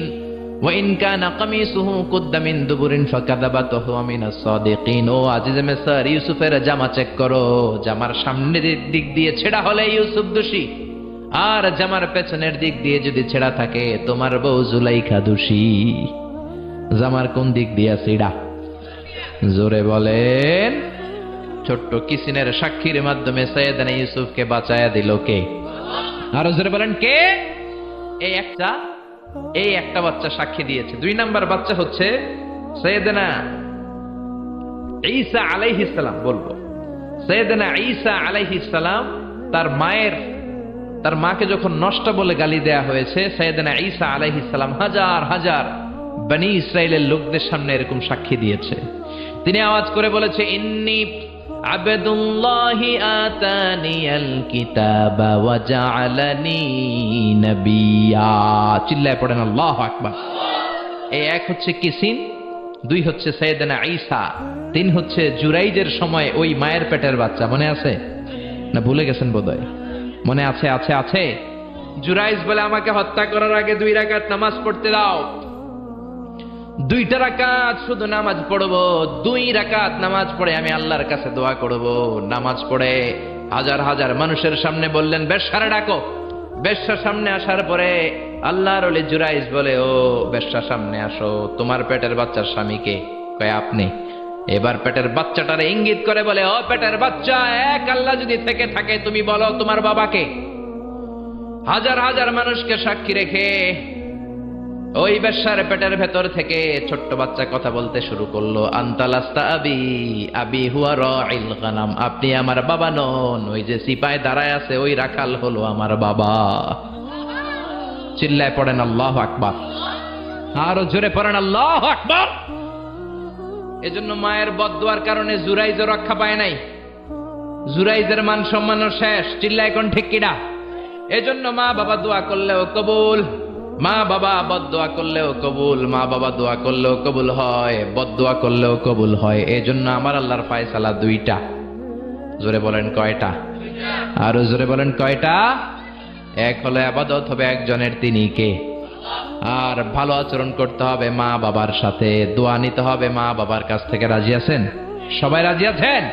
ওয়া ইন কানা কামিসুহু কুদ্দা মিন দুবুরিন ফাকাযাবাত হুয়া মিনাস সাদিকিন। ও আজিজে মিসর, ইউসুফের জামা চেক করো, জামার সামনের দিক দিয়ে ছেঁড়া হলে ইউসুফ দোষী, আর জামার পেছনের দিক দিয়ে যদি ছেঁড়া থাকে তোমার বউ জুলাইখা দোষী। জামার কোন দিক দিয়ে ছিড়া? জোরে বলেন। ছোট্ট কিসিনের সাক্ষীর মাধ্যমে সাইয়েদনা ইউসুফকে বাঁচায়া দিল কে? আরো জোরে বলেন কে? এই একটা বাচ্চা সাক্ষী দিয়েছে। 2 নাম্বার বাচ্চা হচ্ছে সাইয়েদনা ঈসা আলাইহিস সালাম। বলবো সাইয়েদনা ঈসা আলাইহিস সালাম, তার মাকে যখন নষ্ট বলে গালি দেয়া হয়েছে, সাইয়েদনা ঈসা আলাইহিস সালাম হাজার হাজার বনি ইসরাইলের লোকদের সামনে এরকম সাক্ষী দিয়েছে। তিনি আওয়াজ করে বলেছে, ইন্নী আবদুল্লাহি আতানিয়াল কিতাবা ওয়া জাআলানি নবিয়্যা। চিল্লায় পড়েন আল্লাহু আকবার। এই 1 হচ্ছে কিসিন, 2 হচ্ছে সাইয়েদনা ঈসা, 3 হচ্ছে জুরাইজের সময় ওই মায়ের পেটের বাচ্চা। মনে আছে না ভুলে গেছেন বোধহয়? মনে আছে? আছে। জুরাইজ বলে, আমাকে হত্যা করার আগে 2 রাকাত নামাজ পড়তে দাও। 2টা রাকাত শুধু নামাজ পড়বো। 2 রাকাত নামাজ পড়ে আমি আল্লাহর কাছে দোয়া করব। নামাজ পড়ে হাজার হাজার মানুষের সামনে বললেন, বেশ্যারে ডাকো। বেশ্যা সামনে আসার পরে আল্লাহর ওলি জুরাইজ বলে, ও বেশ্যা সামনে আসো, তোমার পেটের বাচ্চার স্বামীকে? কয় আপনি। এবার পেটের বাচ্চাটারে ইঙ্গিত করে বলে, ও পেটের বাচ্চা, এক আল্লাহ যদি থেকে থাকে তুমি বলো তোমার বাবাকে। হাজার হাজার মানুষকে সাক্ষী রেখে ওই বেশ্যার পেটের ভেতর থেকে ছোট্ট বাচ্চা কথা বলতে শুরু করলো, আনতালাস্তা আবি, আবি হুয়া রাইল গানাম, আপনি আমার বাবা নন, ওই যে সিপায় দাঁড়ায় আছে ওই রাখাল হলো আমার বাবা। চিল্লায় পড়েন আল্লাহু আকবার। আরো জোরে পড়েন আল্লাহু আকবার। এজন্য মায়ের বদদুয়ার কারণে জুরাইজ রক্ষা পায় নাই। জুরাইজের মান সম্মানও শেষ। চিল্লায় কোন ঠিক কিনা? এজন্য মা বাবা দোয়া করলেও কবুল, মা বাবা বদদুয়া করলেও কবুল, মা বাবা দোয়া করলেও কবুল হয়, বদদুয়া করলেও কবুল হয়। এজন্য আমার আল্লাহর ফয়সালা 2টা। জোরে বলেন কয়টা? আরো জোরে বলেন কয়টা? 1 হলো ইবাদত হবে একজনের, তিনি কে? আর ভালো আচরণ করতে হবে মা বাবার সাথে, দোয়া নিতে হবে মা বাবার কাছ থেকে। রাজি আছেন? সবাই রাজি আছেন?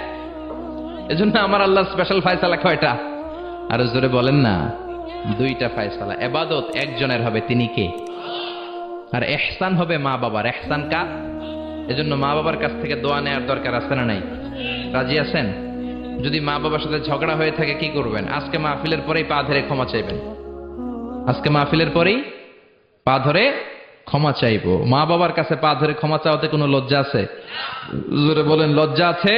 এজন্য আমার আল্লাহর স্পেশাল ফয়সালা কয়টা? আরো জোরে বলেন না। 2টা ফয়সালা। ইবাদত একজনের হবে, তিনি কে? আর ইহসান হবে মা বাবার। ইহসান কার? এজন্য মা বাবার কাছ থেকে দোয়া নেওয়ার দরকার আছে না নাই? রাজি আছেন? যদি মা বাবার সাথে ঝগড়া হয়ে থাকে কি করবেন? আজকে মাহফিলের পরেই পা ধরে ক্ষমা চাইবেন। আজকে মাহফিলের পরেই পা ধরে ক্ষমা চাইবো। মা বাবার কাছে পা ধরে ক্ষমা চাওয়াতে কোনো লজ্জা আছে? জোরে বলেন, লজ্জা আছে?